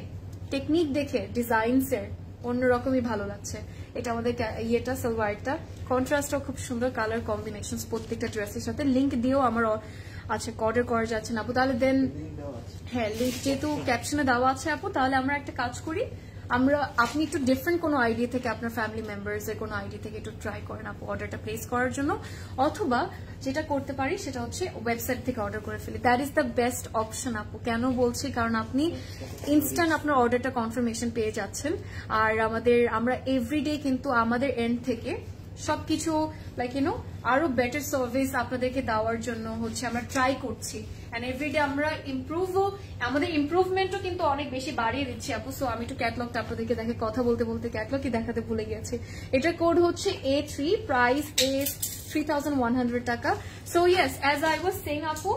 টেকনিক দেখে, ডিজাইনস এর অন্যরকমই ভালো লাগছে। এটা আমাদের ইয়েটা সালোয়ারটা, কন্ট্রাস্টও খুব সুন্দর, কালার কম্বিনেশন প্রত্যেকটা ড্রেসের সাথে। লিংক দিয়েও আমার আচ্ছা অর্ডার করা যাচ্ছে না আপু, তাহলে দেন হ্যাঁ লিংক যেহেতু ক্যাপশনে দেওয়া আছে আপু, তাহলে আমরা একটা কাজ করি, আপনি একটু ডিফারেন্ট কোনো আইডি থেকে আপনার ফ্যামিলি মেম্বার্স এর কোনো আইডি থেকে একটু ট্রাই করেন আপু অর্ডারটা প্লেস করার জন্য, অথবা যেটা করতে পারি সেটা হচ্ছে ওয়েবসাইট থেকে অর্ডার করে ফেলি। That is the best option আপু। কেন বলছি? কারণ আপনি ইনস্ট্যান্ট আপনার অর্ডারটা কনফার্মেশন পেয়ে যাচ্ছেন। আর আমরা এভরিডে কিন্তু আমাদের এন্ড থেকে সবকিছু লাইক আরো বেটার সার্ভিস আপনাদেরকে দেওয়ার জন্য হচ্ছে আমরা ট্রাই করছি। এন্ড এভরিডে আমরা আমাদের ইমপ্রুভমেন্টও কিন্তু অনেক বেশি বাড়িয়ে দিচ্ছি আপু। সো আমি একটু ক্যাটলগটা আপনাদেরকে দেখে কথা বলতে বলতে ক্যাটলগই দেখাতে ভুলে গেছি। এটার কোড হচ্ছে A3, প্রাইস ইজ 3100 টাকা। So yes, as I was saying আপু,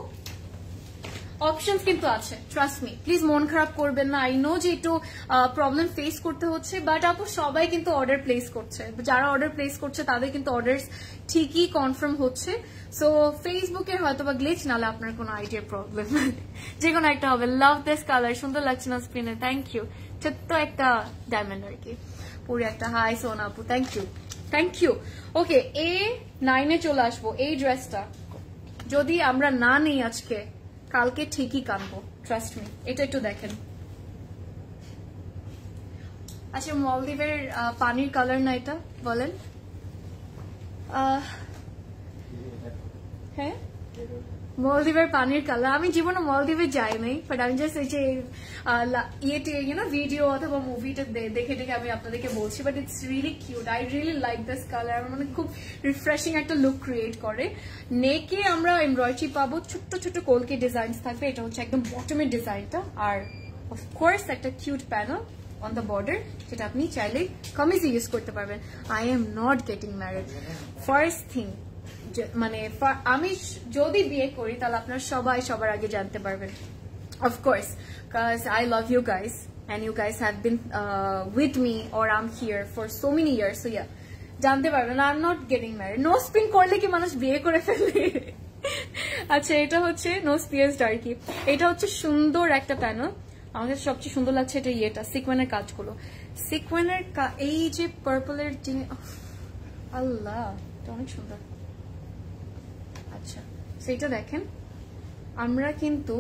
অপশনস কিন্তু আছে, ট্রাস্ট মি। প্লিজ মন খারাপ করবেন না। আই নো যে একটু প্রবলেম ফেস করতে হচ্ছে, বাট আপু সবাই কিন্তু অর্ডার প্লেস করছে। যারা অর্ডার প্লেস করছে তাদের কিন্তু অর্ডার ঠিকই কনফার্ম হচ্ছে। সো ফেসবুকে হয়তো বা গ্লিচ, নালে আপনার কোনো আইডিয়ার প্রবলেম, যে কোনো একটা হবে। লাভ দিস কালার, সুন্দর লাগছে না স্ক্রিনে? থ্যাংক ইউ, ছোট্ট একটা ডায়মন্ড আর কি, পুরো একটা। হাই সোনা আপু, থ্যাংক ইউ। ওকে, A9 চলে আসবো। এই ড্রেসটা যদি আমরা না নেই আজকে, কালকে ঠিকই কানবো, ট্রাস্ট মি। এটা একটু দেখেন। আচ্ছা, মলদ্বীপের পানির কালার না এটা, বলেন? হ্যাঁ, মলদ্বীপের পানির কালার। আমি জীবনে মলদ্বীপে যাই নাই, বাট আমি জাস্ট এই যে ইয়েতে ভিডিও অথবা মুভিটা দেখে দেখে আমি আপনাদেরকে বলছি, but it's really cute. I really like this colour. আমার মানে খুব রিফ্রেশিং একটা লুক ক্রিয়েট করে। নেকে আমরা এমব্রয়ডারি পাবো, ছোট্ট ছোট্ট কলকি ডিজাইন থাকবে। এটা হচ্ছে একদম বটমের ডিজাইনটা, আর অফকোর্স একটা cute panel on the border, যেটা আপনি চাইলে কামিজে ইউজ করতে পারবেন। I am not getting married. First thing, মানে আমি যদি বিয়ে করি তাহলে আপনারা সবাই সবার আগে জানতে পারবেন, of course, because I love you guys and you guys have been with me or I'm here for so many years, so yeah, জানতে পারবেন। I'm not getting married. No spin করলে কি মানুষ বিয়ে করে ফেলে? আচ্ছা, এটা হচ্ছে নো স্পিয়ার্সড আর কি। এটা হচ্ছে সুন্দর একটা প্যানেল। আমাদের সবচেয়ে সুন্দর লাগছে এটা ইয়েটা, সিকোয়েনের কাজগুলো। সিকোয়েনের এই যে পার্পলের আল্লাহ, এটা অনেক সুন্দর। আচ্ছা, সেইটা দেখেন। আমরা কিন্তু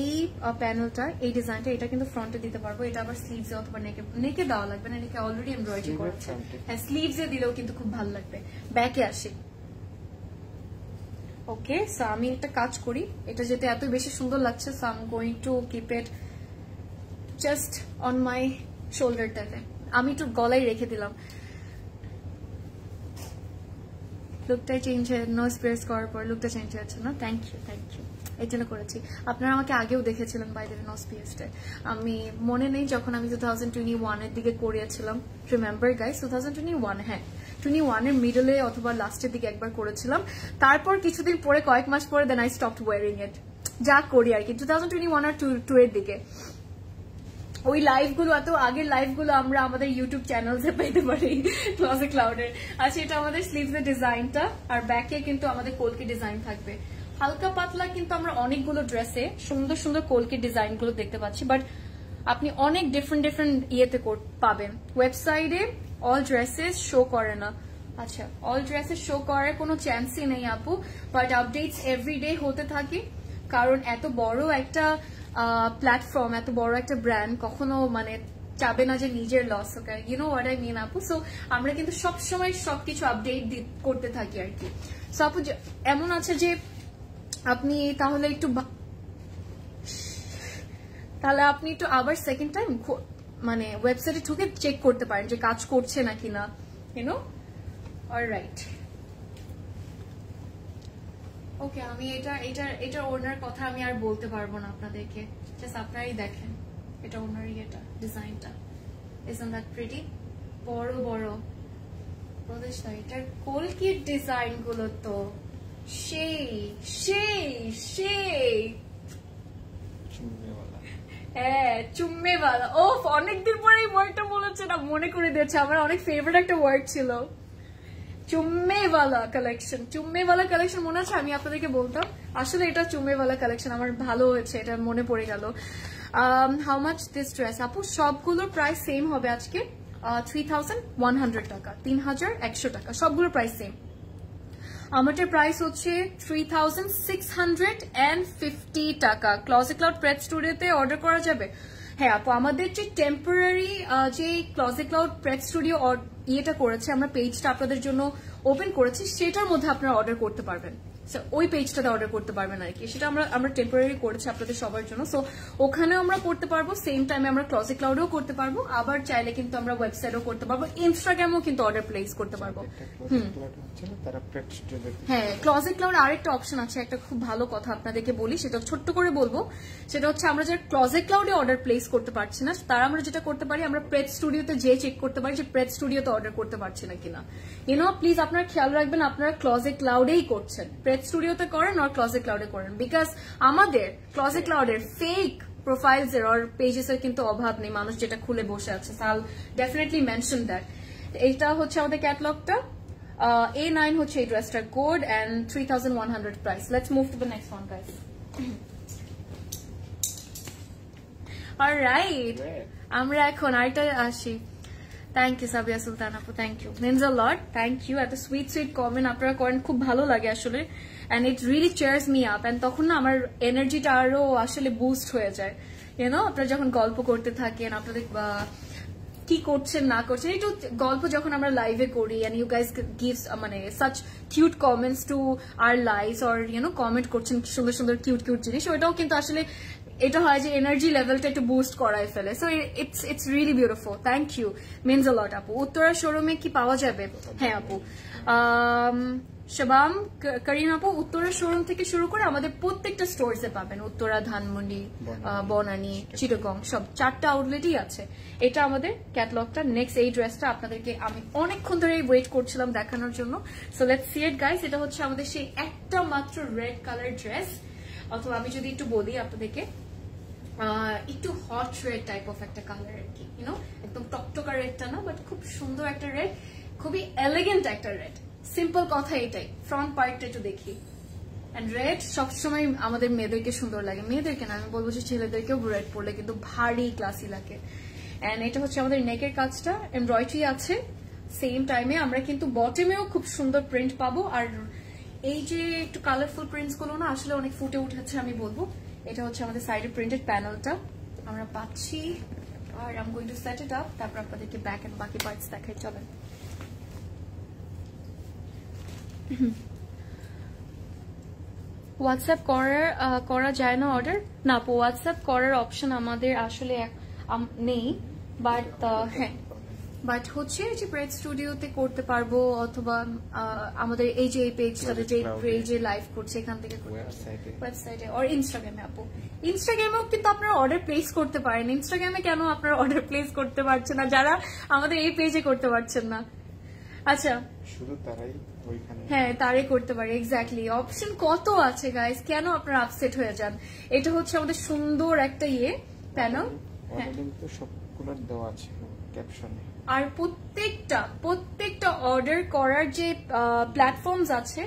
এই প্যানেলটা, এই ডিজাইনটা, এটা কিন্তু ফ্রন্টে দিতে পারবো। এটা আবার স্লিভসে অথবা নেকে দেওয়া লাগবে না, নেকে অলরেডি এমব্রয়ডারি করেছে। হ্যাঁ, স্লিভসে দিলেও কিন্তু খুব ভালো লাগবে। ব্যাকে আসি। ওকে, সো আমি একটা কাজ করি, এটা যেতে এত বেশি সুন্দর লাগছে, so I am going to keep it just on my শোল্ডারটাতে। আমি একটু গলায় রেখে দিলাম। লুকটাই চেঞ্জ হয়ে, নো স্পেয়ার্স করার পর লুকটা চেঞ্জ হয়েছে না? থ্যাংক ইউ এই জন্য করেছি। আপনারা আমাকে আগেও দেখেছিলেন বাইরে নো স্পেয়ার্সটা। আমি মনে নেই যখন আমি 2021 এর দিকে করিয়েছিলাম, রিমেম্বার গাইস? 2021, হ্যাঁ 21 এর মিডলে অথবা লাস্টের দিকে একবার করেছিলাম। তারপর কিছুদিন পরে, কয়েক মাস পরে, দেন আই স্টপড ওয়ারিং ইট। যা করি আর কি, 2021 আর 2 এর দিকে। ওই লাইভগুলো, এত আগের লাইভগুলো আমরা আমাদের ইউটিউব চ্যানেলসে পেতে পারি, ক্লজেট ক্লাউডের। আচ্ছা, এটা আমাদের স্লিভসের ডিজাইনটা, আর ব্যাকে কিন্তু আমাদের কলকি ডিজাইন থাকবে। হালকা পাতলা কিন্তু আমরা অনেকগুলো ড্রেসে সুন্দর সুন্দর কলকি ডিজাইন গুলো দেখতে পাচ্ছি, বাট আপনি অনেক ডিফারেন্ট ইয়েতে পাবেন। ওয়েবসাইটে অল ড্রেসেস শো করে না। আচ্ছা, অল ড্রেসেস শো করার কোনো চান্সই নেই আপু, বাট আপডেটস এভরিডে হতে থাকে। কারণ এত বড় একটা প্ল্যাটফর্ম, এত বড় একটা ব্র্যান্ড কখনো মানে চাবে না যে নিজের লস হোক, you know what I mean আপু। সো আমরা কিন্তু সবসময় সবকিছু আপডেট করতে থাকি আর কি। সো আপু এমন আছে যে আপনি তাহলে একটু আবার সেকেন্ড টাইম মানে ওয়েবসাইটে ঢুকে চেক করতে পারেন যে কাজ করছে নাকি না, ইউনো। অলরাইট, ওকে, আমি এটা ওনার কথা আমি আর বলতে পারবো না আপনাদেরকে, জাস্ট আপনারাই দেখেন। এটা ওনার ইয়েটা, ডিজাইনটা, ইজন্ট দ্যাট প্রিটি? বড় বড় প্রদেশ না, এটার কলকির ডিজাইন গুলো তো সেই সেই সেই। হ্যাঁ, চুম্মেওয়ালা। ও, অনেকদিন পরে এই ওয়ার্ডটা বলেছে না, মনে করে দিয়েছে। আমার অনেক ফেভারিট একটা ওয়ার্ড ছিল, চুম্মেওয়ালা কালেকশন। চুম্মেওয়ালা কালেকশন মনে আছে? আমি আপনাদেরকে বলতাম আসলে এটা চুম্মেওয়ালা কালেকশন। আমার ভালো হয়েছে, এটা মনে পড়ে গেল। হাউ মাচ দিস ড্রেস আপু? সবগুলোর প্রাইস সেম হবে আজকে, 3100 টাকা, 3100 টাকা, সবগুলোর প্রাইস সেম। আমাদের প্রাইস হচ্ছে 3650 টাকা। ক্লজেট ক্লাউড প্রেস স্টুডিওতে অর্ডার করা যাবে? হ্যাঁ আপু, আমাদের যে টেম্পোরারি যে ক্লজেট ক্লাউড প্রেস স্টুডিও ইয়েটা করেছে, আমরা পেজটা আপনাদের জন্য ওপেন করেছি, সেটার মধ্যে আপনারা অর্ডার করতে পারবেন। ওই পেজটাতে অর্ডার করতে পারবেন আর কি। সেটা আমরা টেম্পোরারি করেছি আপনাদের সবার জন্য। সো ওখানেও আমরা করতে পারবো, সেম টাইমে আমরা ক্লজেট ক্লাউডেও করতে পারবো, আবার চাইলে কিন্তু আমরা ওয়েবসাইটও করতে পারবো, ইনস্টাগ্রামেও কিন্তু অর্ডার প্লেস করতে পারবো। হ্যাঁ, ক্লজেট ক্লাউড আরেকটা অপশন আছে, একটা খুব ভালো কথা আপনাদেরকে বলি, সেটা ছোট্ট করে বলবো। সেটা হচ্ছে আমরা যারা ক্লজেট ক্লাউডে অর্ডার প্লেস করতে পারছি না, তারা আমরা যেটা করতে পারি, আমরা প্রেস স্টুডিওতে যেয়ে চেক করতে পারি যে প্রেস স্টুডিওতে অর্ডার করতে পারছি না কিনা। ইউনো, প্লিজ আপনারা খেয়াল রাখবেন, আপনারা ক্লজেট ক্লাউডেই করছেন, প্রেস স্টুডিওতে করেন আর ক্লজেট ক্লাউডে করেন, বিকজ আমাদের ক্লজেট ক্লাউডের ফেক প্রোফাইলস এর আর পেজেস এর কিন্তু অভাব নেই, মানুষ যেটা খুলে বসে আছে। I definitely mention that. এইটা হচ্ছে আমাদের ক্যাটালগটা। A9 হচ্ছে এই ড্রেসটার code and 3100 price. Let's move to the next one guys. Alright, আমরা এখন আরেকটা আসি। থ্যাংক ইউ সাবিয়া সুলতান আপু, thank you, means a lot, thank you. এত সুইট সুইট কমেন্ট আপনারা করেন, খুব ভালো লাগে আসলে, and it really cheers me up, and তখন না আমার এনার্জিটা আরো আসলে বুস্ট হয়ে যায়। ইউনো আপনারা যখন গল্প করতে থাকেন, আপনাদের কি করছেন না করছেন, একটু গল্প যখন আমরা লাইভে করি, অ্যান্ড ইউ গাইজ গিভস মানে such cute comments to our lives, or you know comment করছেন সুন্দর সুন্দর কিউট কিউট জিনিস, ওইটাও কিন্তু আসলে এটা হয় যে এনার্জি লেভেলটা একটু বুস্ট করায় ফেলে। So it's really beautiful, thank you, means a lot আপু। উত্তরা শোরুমে কি পাওয়া যাবে? হ্যাঁ আপু, শাবাম করিম আপু, উত্তরা শোরুম থেকে শুরু করে আমাদের প্রত্যেকটা স্টোরসে পাবেন। উত্তরা, ধানমন্ডি, বনানী, চিটাগং, সব 4টা আউটলেটই আছে। এটা আমাদের ক্যাটালগটা। নেক্সট এই ড্রেসটা আপনাদেরকে আমি অনেকক্ষণ ধরে ওয়েট করছিলাম দেখানোর জন্য। So let's see it guys. এটা হচ্ছে আমাদের সেই একটা মাত্র রেড কালার ড্রেস, অথবা আমি যদি একটু বলি আপনাদেরকে, একটু হট রেড টাইপ অফ একটা কালার আর কি, ইউনো একদম টকটকা রেডটা না, বাট খুব সুন্দর একটা রেড, খুবই এলিগেন্ট একটা রেড। সিম্পল কথা এটাই। ফ্রন্ট পার্টটা একটু দেখি। এন্ড রেড সবসময় আমাদের মেয়েদেরকে সুন্দর লাগে, মেয়েদেরকে না আমি বলবো যে ছেলেদেরকেও রেড পরলে কিন্তু ভারী ক্লাসি লাগে। এন্ড এটা হচ্ছে আমাদের নেকের কাজটা, এমব্রয়ডারি আছে। সেম টাইমে আমরা কিন্তু বটমেও খুব সুন্দর প্রিন্ট পাবো। আর এই যে একটু কালারফুল প্রিন্টস গুলো না আসলে অনেক ফুটে উঠেছে আমি বলবো। এটা হচ্ছে আমাদের সাইডে প্রিন্টেড প্যানেলটা আমরা পাচ্ছি। আর I am going to set it up, তারপর আপনাদেরকে ব্যাক এন্ড বাকি পার্টস দেখাই, চলেন। হোয়াটসঅ্যাপ করা যায় না অর্ডার? না, হোয়াটসঅ্যাপ করার অপশন আমাদের আসলে নেই, বাট হ্যাঁ, বাট হচ্ছে যে ব্রেড স্টুডিওতে করতে পারবো, অথবা আমাদের এই যে পেজটাতে যে পেজে লাইভ করছে এখান থেকে ওয়েবসাইটে আর ইনস্টাগ্রামে। আপু ইনস্টাগ্রামেও কিন্তু আপনারা অর্ডার প্লেস করতে পারেন। ইনস্টাগ্রামে কেন আপনারা অর্ডার প্লেস করতে পারছেন না যারা আমাদের এই পেজে করতে পারছেন না? আচ্ছা, শুধু তারাই ওইখানে, হ্যাঁ তারাই করতে পারে। এক্স্যাক্টলি, অপশন কত আছে গাইস, কেন আপনারা আপসেট হয়ে যান? এটা হচ্ছে আমাদের সুন্দর একটা প্যানেল, হ্যাঁ সবগুলো দেওয়া আছে ক্যাপশনে। আর প্রত্যেকটা অর্ডার করার যে প্ল্যাটফর্মস আছে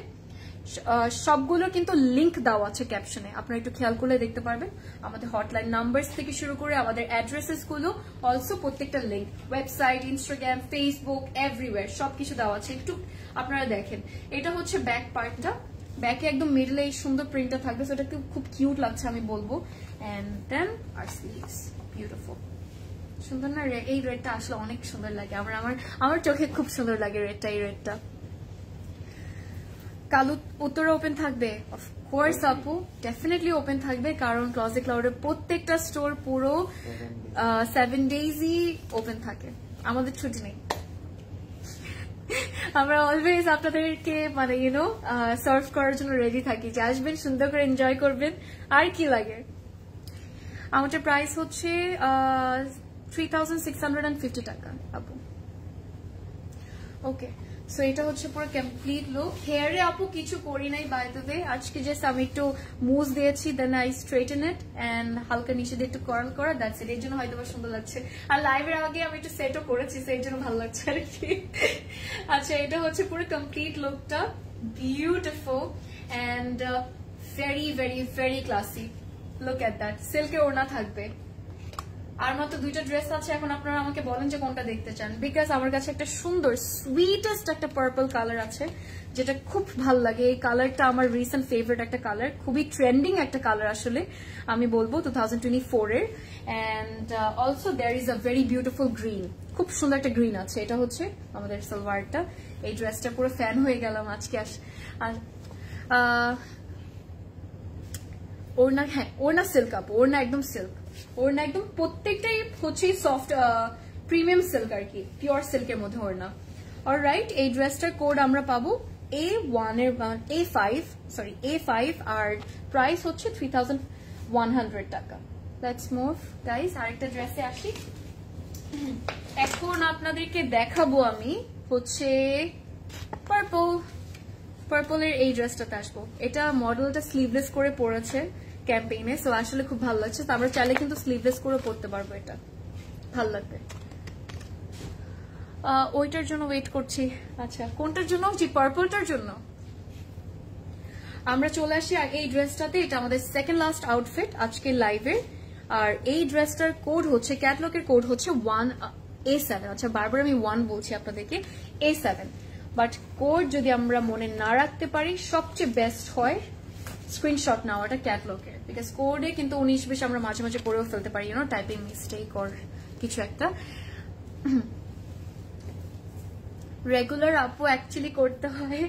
সবগুলো কিন্তু লিংক দেওয়া আছে ক্যাপশনে, আপনারা একটু খেয়াল করলে দেখতে পারবেন। আমাদের হটলাইন নাম্বারস থেকে শুরু করে আমাদের অ্যাড্রেসেস গুলো, অলসো প্রত্যেকটা link, website, Instagram, Facebook, everywhere সবকিছু দেওয়া আছে। একটু আপনারা দেখেন, এটা হচ্ছে ব্যাক পার্টটা, ব্যাকে একদম মিডলে এই সুন্দর প্রিন্টটা থাকবে, সেটা খুব কিউট লাগছে আমি বলবো। And then our sleeves, beautiful, সুন্দর না? এই রেডটা আসলে অনেক সুন্দর লাগে, আমার চোখে খুব সুন্দর লাগে রেডটা। এই রেডটা কাল উত্তরে ওপেন থাকবে? অফকোর্স আপু, ডেফিনেটলি ওপেন থাকবে, কারণ ক্লজেট ক্লাউডের প্রত্যেকটা স্টোর পুরো 7 ডেজই ওপেন থাকে, আমাদের ছুটি নেই। আমরা অলওয়েজ আপনাদেরকে মানে ইউনো সার্ভ করার জন্য রেডি থাকি, যে আসবেন সুন্দর করে এনজয় করবেন, আর কি লাগে। আমাদের প্রাইস হচ্ছে 3650 টাকা আপু। ওকে, সো এটা হচ্ছে পুরো কমপ্লিট লুক। হেয়ারে আপু কিছু করি নাই বাই দ্য ওয়ে, আজকে জাস্ট আমি একটু মুজ দিয়েছি, দেন আই স্ট্রেটেন ইট এন্ড হালকা নিচে দিয়ে একটু কার্ল করা, দ্যাটস ইট। এর জন্য হয়তো সুন্দর লাগছে, আর লাইভের আগে আমি একটু সেটও করেছি, সেই জন্য ভালো লাগছে আর কি। আচ্ছা, এটা হচ্ছে পুরো কমপ্লিট লুকটা, beautiful and very very very classy. Look at that, সিল্কের ওড়না থাকবে। আর মাত্র 2টা ড্রেস আছে, এখন আপনারা আমাকে বলেন যে কোনটা দেখতে চান, বিকজ আমার কাছে একটা সুন্দর সুইটেস্ট একটা পার্পল কালার আছে যেটা খুব ভালো লাগে। এই কালারটা আমার রিসেন্ট ফেভারিট একটা কালার, খুবই ট্রেন্ডিং একটা কালার আসলে আমি বলবো 2024 এর। And also there is a very beautiful green, খুব সুন্দর একটা গ্রিন আছে। এটা হচ্ছে আমাদের সালোয়ারটা। এই ড্রেসটা পুরো ফ্যান হয়ে গেলাম আজকে। ওড়না, হ্যাঁ ওড়না সিল্ক আপু, ওড়না একদম সিল্ক, ওড়না একদম প্রত্যেকটাই হচ্ছে সফট প্রিমিয়াম সিল্ক আর কি, পিওর সিল্কের মধ্যে ওড়না। অলরাইট, এই ড্রেসটার কোড আমরা পাবো A5 আর প্রাইস হচ্ছে 3100 টাকা। লেটস মুভ গাইস, আরেকটা ড্রেসে আসি। এখন আপনাদেরকে দেখাবো আমি হচ্ছে পার্পলের এই ড্রেসটাতে আসবো। এটা মডেলটা স্লিভলেস করে পরেছে ক্যাম্পেইনে, সো আসলে খুব ভালো লাগছে। তো আমরা চাইলে কিন্তু স্লিভলেস করে পরতে পারবো, এটা ভালো লাগবে। ওইটার জন্য ওয়েট করছি। আচ্ছা, কোনটার জন্য? জি, পার্পলটার জন্য। আমরা চলে আসি এই ড্রেসটাতে, এটা আমাদের সেকেন্ড লাস্ট আউটফিট আজকে লাইভে। আর এই ড্রেসটার কোড হচ্ছে, ক্যাটলগের কোড হচ্ছে 1A7। আচ্ছা বারবার আমি 1 বলছি আপনাদেরকে, A7। বাট কোড যদি আমরা মনে না রাখতে পারি, সবচেয়ে বেস্ট হয় স্ক্রিনশট নেওয়াটা ক্যাটলগের, বিকজ কোডে কিন্তু 19-20 আমরা মাঝে মাঝে করেও ফেলতে পারি, টাইপিং মিস্টেক অর কিছু একটা। রেগুলার আপু অ্যাকচুয়ালি করতে হয়,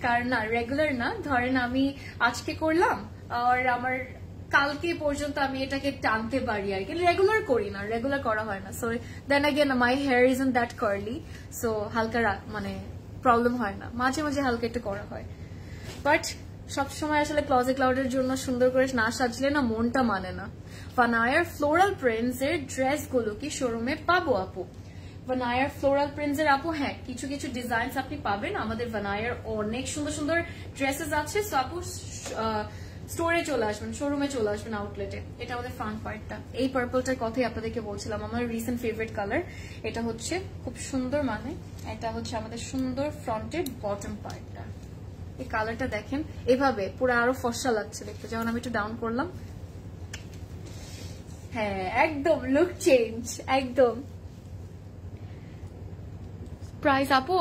কারণ না রেগুলার না, ধরেন আমি আজকে করলাম আর আমার কালকে পর্যন্ত আমি এটাকে টানতে পারি আর কি, রেগুলার করি না, রেগুলার করা হয় না। So then again my hair is in that curly, so হালকা মানে প্রবলেম হয় না, মাঝে মাঝে হালকা একটু করা হয়। বাট সবসময় আসলে ক্লজেট ক্লাউডের জন্য সুন্দর করে না সাজলে না মনটা মানে না। ভানায়ার ফ্লোরাল প্রিন্টস এর ড্রেসগুলো কি শোরুমে পাবো আপু? ভানায়ার ফ্লোরাল প্রিন্টস এর আপু হ্যাঁ, কিছু কিছু ডিজাইনস আপনি পাবেন। আমাদের ভানায়ার অনেক সুন্দর সুন্দর ড্রেসেস আছে। সো আপু স্টোরে চলে আসবেন, শোরুমে চলে আসবেন, আউটলেটে। এটা আমাদের ফ্রন্ট পার্টটা, এই পার্পলটার কথাই আপনাদেরকে বলছিলাম, আমার রিসেন্ট ফেভারিট কালার। এটা হচ্ছে খুব সুন্দর, মানে এটা হচ্ছে আমাদের সুন্দর ফ্রন্টের বটম পার্টটা। এই কালারটা দেখেন, এভাবে পুরো আরো ফর্সা লাগছে দেখতে। যখন আমি একটু ডাউন করলাম, হ্যাঁ একদম লুক চেঞ্জ একদম। প্রাইস আপু,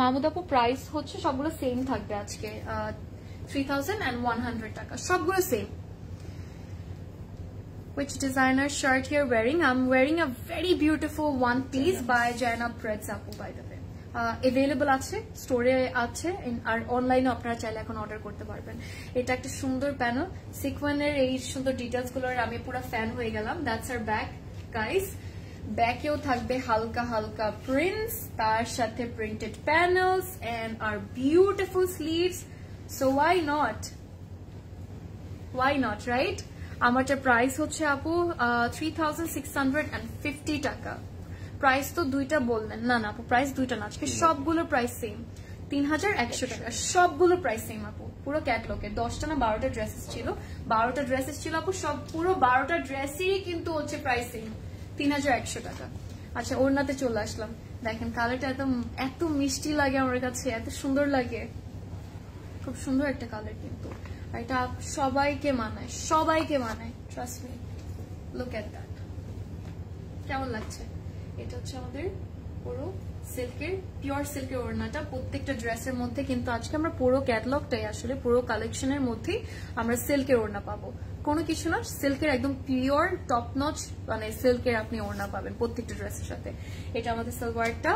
মাহমুদ আপু প্রাইস হচ্ছে সবগুলো সেম থাকবে আজকে, 3100 টাকা, সবগুলো same. Which designer shirt you're wearing? I'm wearing a very beautiful one piece by Jaina Pretz আপু, by the way. Available আছে, স্টোরে আছে, আর অনলাইনে আপনারা চাইলে এখন অর্ডার করতে পারবেন। এটা একটা সুন্দর প্যানেল, সিকোয়েনের এই সুন্দর ডিটেলস গুলোর আমি পুরো ফ্যান হয়ে গেলাম। That's our back guys. ব্যাকেও থাকবে হালকা হালকা প্রিন্টস, তার সাথে printed panels and our beautiful sleeves. So why not right? আমারটা প্রাইস হচ্ছে আপু 3650 টাকা। প্রাইস তো দুইটা বললেন, না না আপু প্রাইস দুইটা না, আজকে সবগুলো প্রাইস সেম, 3100 টাকা, সবগুলো প্রাইস সেম আপু। পুরো ক্যাটলগে 10টা না 12টা ড্রেসেস ছিল, 12টা ড্রেসেস ছিল আপু, সব পুরো 12টা ড্রেসেরই কিন্তু হচ্ছে প্রাইস সেম, 3100 টাকা। আচ্ছা ওড়নাতে চলে আসলাম, দেখেন কালারটা এত মিষ্টি লাগে আমার কাছে, এত সুন্দর লাগে, খুব সুন্দর একটা কালার কিন্তু। আর এটা সবাইকে মানায়, সবাইকে মানায়, trust me. Look at that, কেমন লাগছে? এটা হচ্ছে আমাদের পুরো সিল্কের, পিওর সিল্কের ওড়নাটা প্রত্যেকটা ড্রেসের মধ্যে। কিন্তু আজকে আমরা পুরো ক্যাটালগটাই আসলে পুরো কালেকশনের মধ্যেই আমরা সিল্কের ওড়না পাবো, কোনো কিছু না, সিল্কের একদম পিওর টপ নচ, মানে সিল্কের আপনি ওড়না পাবেন প্রত্যেকটা ড্রেসের সাথে। এটা আমাদের সালোয়ারটা,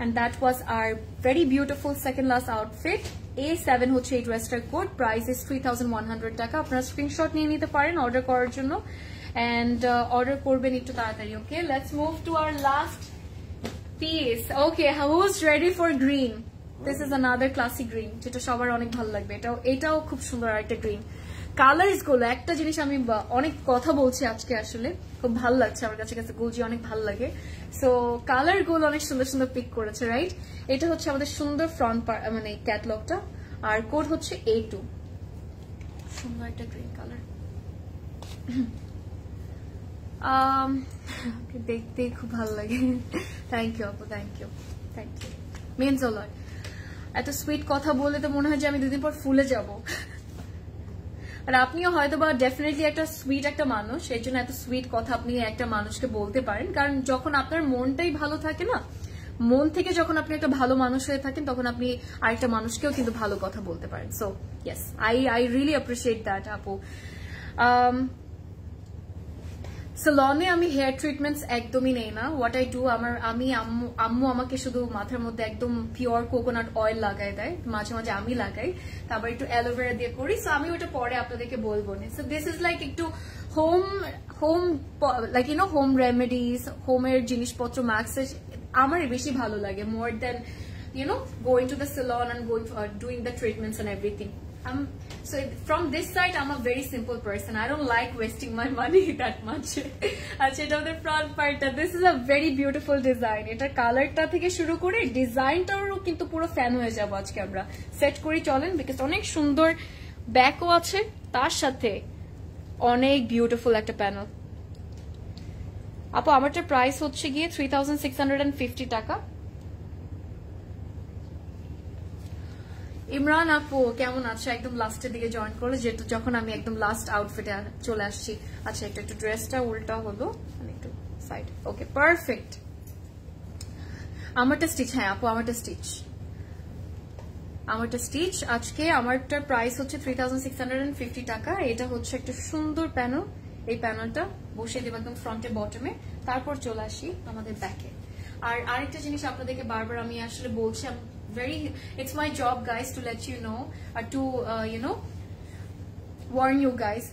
and that was our very beautiful second last outfit. A7 হচ্ছে এই ড্রেসটার কোড, প্রাইস ইজ 3100 টাকা। আপনারা স্ক্রিনশট নিয়ে নিতে পারেন অর্ডার করার জন্য, and order করবেন একটু তাড়াতাড়ি। Okay, let's move to our last piece. Okay, who's ready for green? This is another classy green, যেটা সবার অনেক ভালো লাগবে। এটাও খুব সুন্দর একটা গ্রিন। কালার্স গুলো, একটা জিনিস আমি অনেক কথা বলছি আজকে, আসলে খুব ভালো লাগছে আমার কাছে, গুলজি অনেক ভালো লাগে। সো কালার গুলো অনেক সুন্দর সুন্দর পিক করেছে, রাইট? এটা হচ্ছে আমাদের সুন্দর ফ্রন্ট মানে ক্যাটলগটা, আর কোড হচ্ছে A2। সুন্দর একটা গ্রিন কালার, দেখতে খুব ভালো লাগে। থ্যাংক ইউ আপু, thank you, thank you, means a lot. এত সুইট কথা বলে তো মনে হয় যে আমি দুদিন পর ফুলে যাব। আর আপনিও হয়তো বা ডেফিনেটলি একটা সুইট একটা মানুষ, এই জন্য এত সুইট কথা আপনি একটা মানুষকে বলতে পারেন। কারণ যখন আপনার মনটাই ভালো থাকে না, মন থেকে যখন আপনি একটা ভালো মানুষ হয়ে থাকেন, তখন আপনি আরেকটা মানুষকেও কিন্তু ভালো কথা বলতে পারেন। So yes, I really appreciate that আপু। সালনে আমি হেয়ার ট্রিটমেন্টস একদমই নেই না। হোয়াট আই ডু, আম্মু আমাকে শুধু মাথার মধ্যে একদম পিওর কোকোনাট অয়েল লাগাই দেয়, মাঝে মাঝে আমি লাগাই, তারপর একটু অ্যালোভেরা দিয়ে করি। সো আমি ওটা পরে আপনাদেরকে বলবো না। সো দিস ইজ লাইক একটু হোম লাইক হোম রেমেডিজ, হোমের জিনিসপত্র ম্যাক্সেজ আমার বেশি ভালো লাগে, মোর দেন going to the salon and doing the treatments and everything. So from this side, I'm a very simple person. I don't like wasting my money that much. আচ্ছা, এটা আমাদের front পার্টটা। This is a very beautiful design. এটা কালারটা থেকে শুরু করে ডিজাইনটারও কিন্তু পুরো ফ্যান হয়ে যাবো আজকে আমরা। সেট করি চলেন, বিকজ অনেক সুন্দর ব্যাকও আছে, তার সাথে অনেক বিউটিফুল একটা প্যানেল। আপু আমারটা প্রাইস হচ্ছে গিয়ে 3650 টাকা। ইমরান আপু কেমন আছো? একদম লাস্টের দিকে জয়েন করলো, যেহেতু যখন আমি একদম লাস্ট আউটফিটে চলে আসছি। আচ্ছা একটু ড্রেসটা উল্টা হলো, মানে একটু সাইড। Okay perfect. আমারটা স্টিচ, হ্যাঁ আপু আমারটা স্টিচ, আমারটা স্টিচ। আজকে আমারটার প্রাইস হচ্ছে 3650 টাকা। এটা হচ্ছে একটা সুন্দর প্যানেল, এই প্যানেলটা বসিয়ে দেবো একদম ফ্রন্টে বটমে, তারপর চলে আসি আমাদের ব্যাকে। আর আরেকটা জিনিস আপনাদেরকে বারবার আমি আসলে বলছি, it's my job guys to let you know or to warn you guys,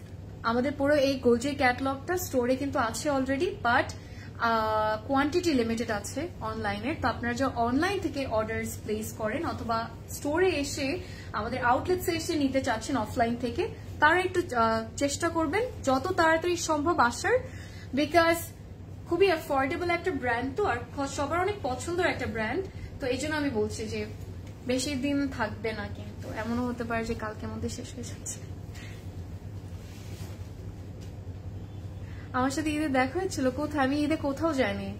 আমাদের পুরো এই গোলজির ক্যাটালগটা স্টোরে কিন্তু আছে অলরেডি, বাট কোয়ান্টিটি লিমিটেড আছে অনলাইনে। তো আপনারা যা অনলাইন থেকে অর্ডার প্লেস করেন অথবা স্টোরে এসে আমাদের আউটলেটসে এসে নিতে চাচ্ছেন অফলাইন থেকে, তারা একটু চেষ্টা করবেন যত তাড়াতাড়ি সম্ভব আসার, বিকজ খুবই অ্যাফোর্ডেবল একটা ব্র্যান্ড তো, আর সবার অনেক পছন্দের একটা ব্র্যান্ড। তো এই জন্য আমি বলছি যে বেশি দিন থাকবে না, কিন্তু এমনও হতে পারে যে কালকের মধ্যে শেষ হয়ে যাচ্ছে। আমার সাথে ঈদে দেখা হয়েছিল কোথায়? আমি ঈদে কোথাও যাইনি।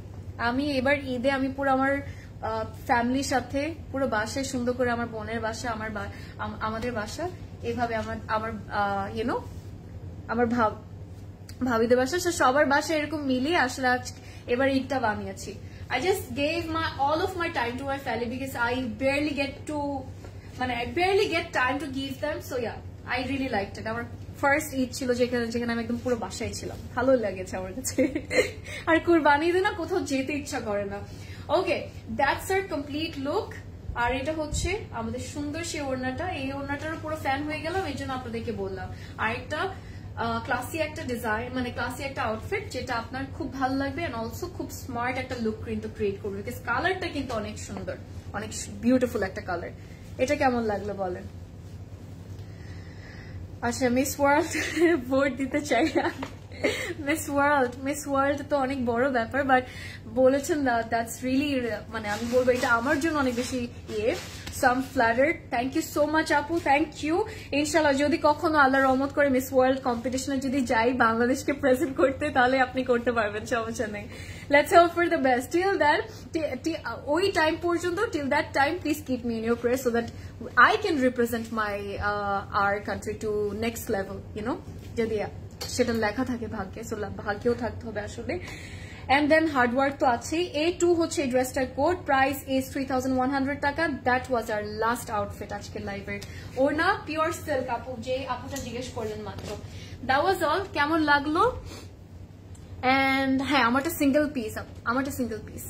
আমি এবার ঈদে আমি পুরো আমার ফ্যামিলির সাথে পুরো বাসায় সুন্দর করে, আমার বোনের বাসা, আমাদের বাসা, এইভাবে আমার ভাবিদের বাসা, সবার বাসা এরকম মিলিয়ে আসলে এবার ঈদটা বানিয়েছি। I just gave all of my time to my family because I barely get time to give them. So yeah, I really liked it. আমার ফার্স্ট ঈদ ছিল যেখানে আমি একদম পুরো বাসায় ছিলাম, ভালো লেগেছে আমার কাছে। আর কুরবানি ঈদে না কোথাও যেতে ইচ্ছা করে না। ওকে, দ্যাটস আর কমপ্লিট লুক। আর এটা হচ্ছে আমাদের সুন্দর সেই ওড়নাটা, এই ওড়নাটারও পুরো ফ্যান হয়ে গেলাম, এই জন্য আপনাদেরকে বললাম। আর একটা ক্লাসি একটা ডিজাইন, মানে ক্লাসি একটা আউটফিট, যেটা আপনার খুব ভালো লাগবে এন্ড অলসো খুব স্মার্ট একটা লুক কিন্তু ক্রিয়েট করবে, বিকজ কালারটা কিন্তু অনেক সুন্দর, অনেক বিউটিফুল একটা কালার। এটা কেমন লাগলো বলেন? আচ্ছা, মিস ওয়ার্ল্ড ভোট দিতে চাই না। মিস ওয়ার্ল্ড তো অনেক বড় ব্যাপার, বাট বলেছেন দ্যাটস রিয়েলি, মানে আমি বলবো এটা আমার জন্য অনেক বেশি so I am flattered. Thank you so much আপু, থ্যাংক ইউ। ইনশাল্লাহ যদি কখনো আল্লাহ রহমত করে মিস ওয়ার্ল্ড কম্পিটিশনে যদি যাই বাংলাদেশকে প্রেজেন্ট করতে, তাহলে আপনি করতে পারবেন, সমস্যা নেই। Let's hope for the best. Till that, ওই টাইম পর্যন্ত, till that time please keep me in your prayer so that I can represent our country to next level, যদি সেটা লেখা থাকে ভাগ্যে, সো ভাগ্যেও থাকতে হবে আসলে। And then hard work তো আছেই। A2 হচ্ছে এই ড্রেসটার কোড, প্রাইস ইজ 3100 টাকা। That was our last outfit আজকের লাইভের। ওড়না পিওর সিল্ক, আপু যে আপুটা জিজ্ঞেস করলেন মাত্র। That was all. কেমন লাগলো? এন্ড হ্যাঁ, আমারটা সিঙ্গেল পিস,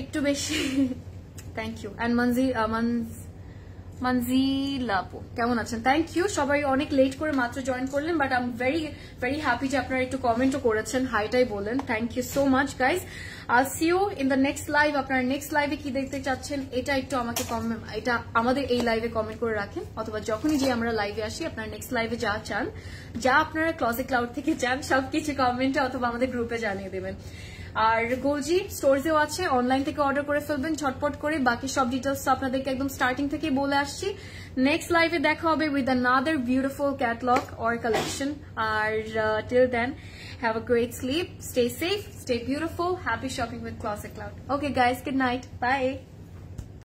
একটু বেশি। Thank you. অ্যান্ড মানজিলা আপু কেমন আছেন? Thank you. সবাই অনেক লেট করে মাত্র জয়েন করলেন, but I am very very happy যে আপনারা একটু কমেন্টও করেছেন, হাইটাই বলেন। Thank you so much guys. I'll see you in the next live. আপনারা নেক্সট লাইভে কি দেখতে চাচ্ছেন এটা একটু আমাকে এটা আমাদের এই লাইভে কমেন্ট করে রাখেন, অথবা যখনই যে আমরা লাইভে আসি আপনারা নেক্সট লাইভে যা চান, যা আপনারা ক্লজেট ক্লাউড থেকে চান, সবকিছু কমেন্টে অথবা আমাদের গ্রুপে জানিয়ে দেবেন। আর গোলজি স্টোরসেও আছে, অনলাইন থেকে অর্ডার করে ফেলবেন ঝটপট করে। বাকি সব ডিটেলস আপনাদেরকে একদম স্টার্টিং থেকে বলে আসছি। নেক্সট লাইভে দেখা হবে with another beautiful catalogue or collection. আর till then, have a great sleep, stay safe, stay beautiful, happy shopping with Closet Cloud. Okay guys, good night, by.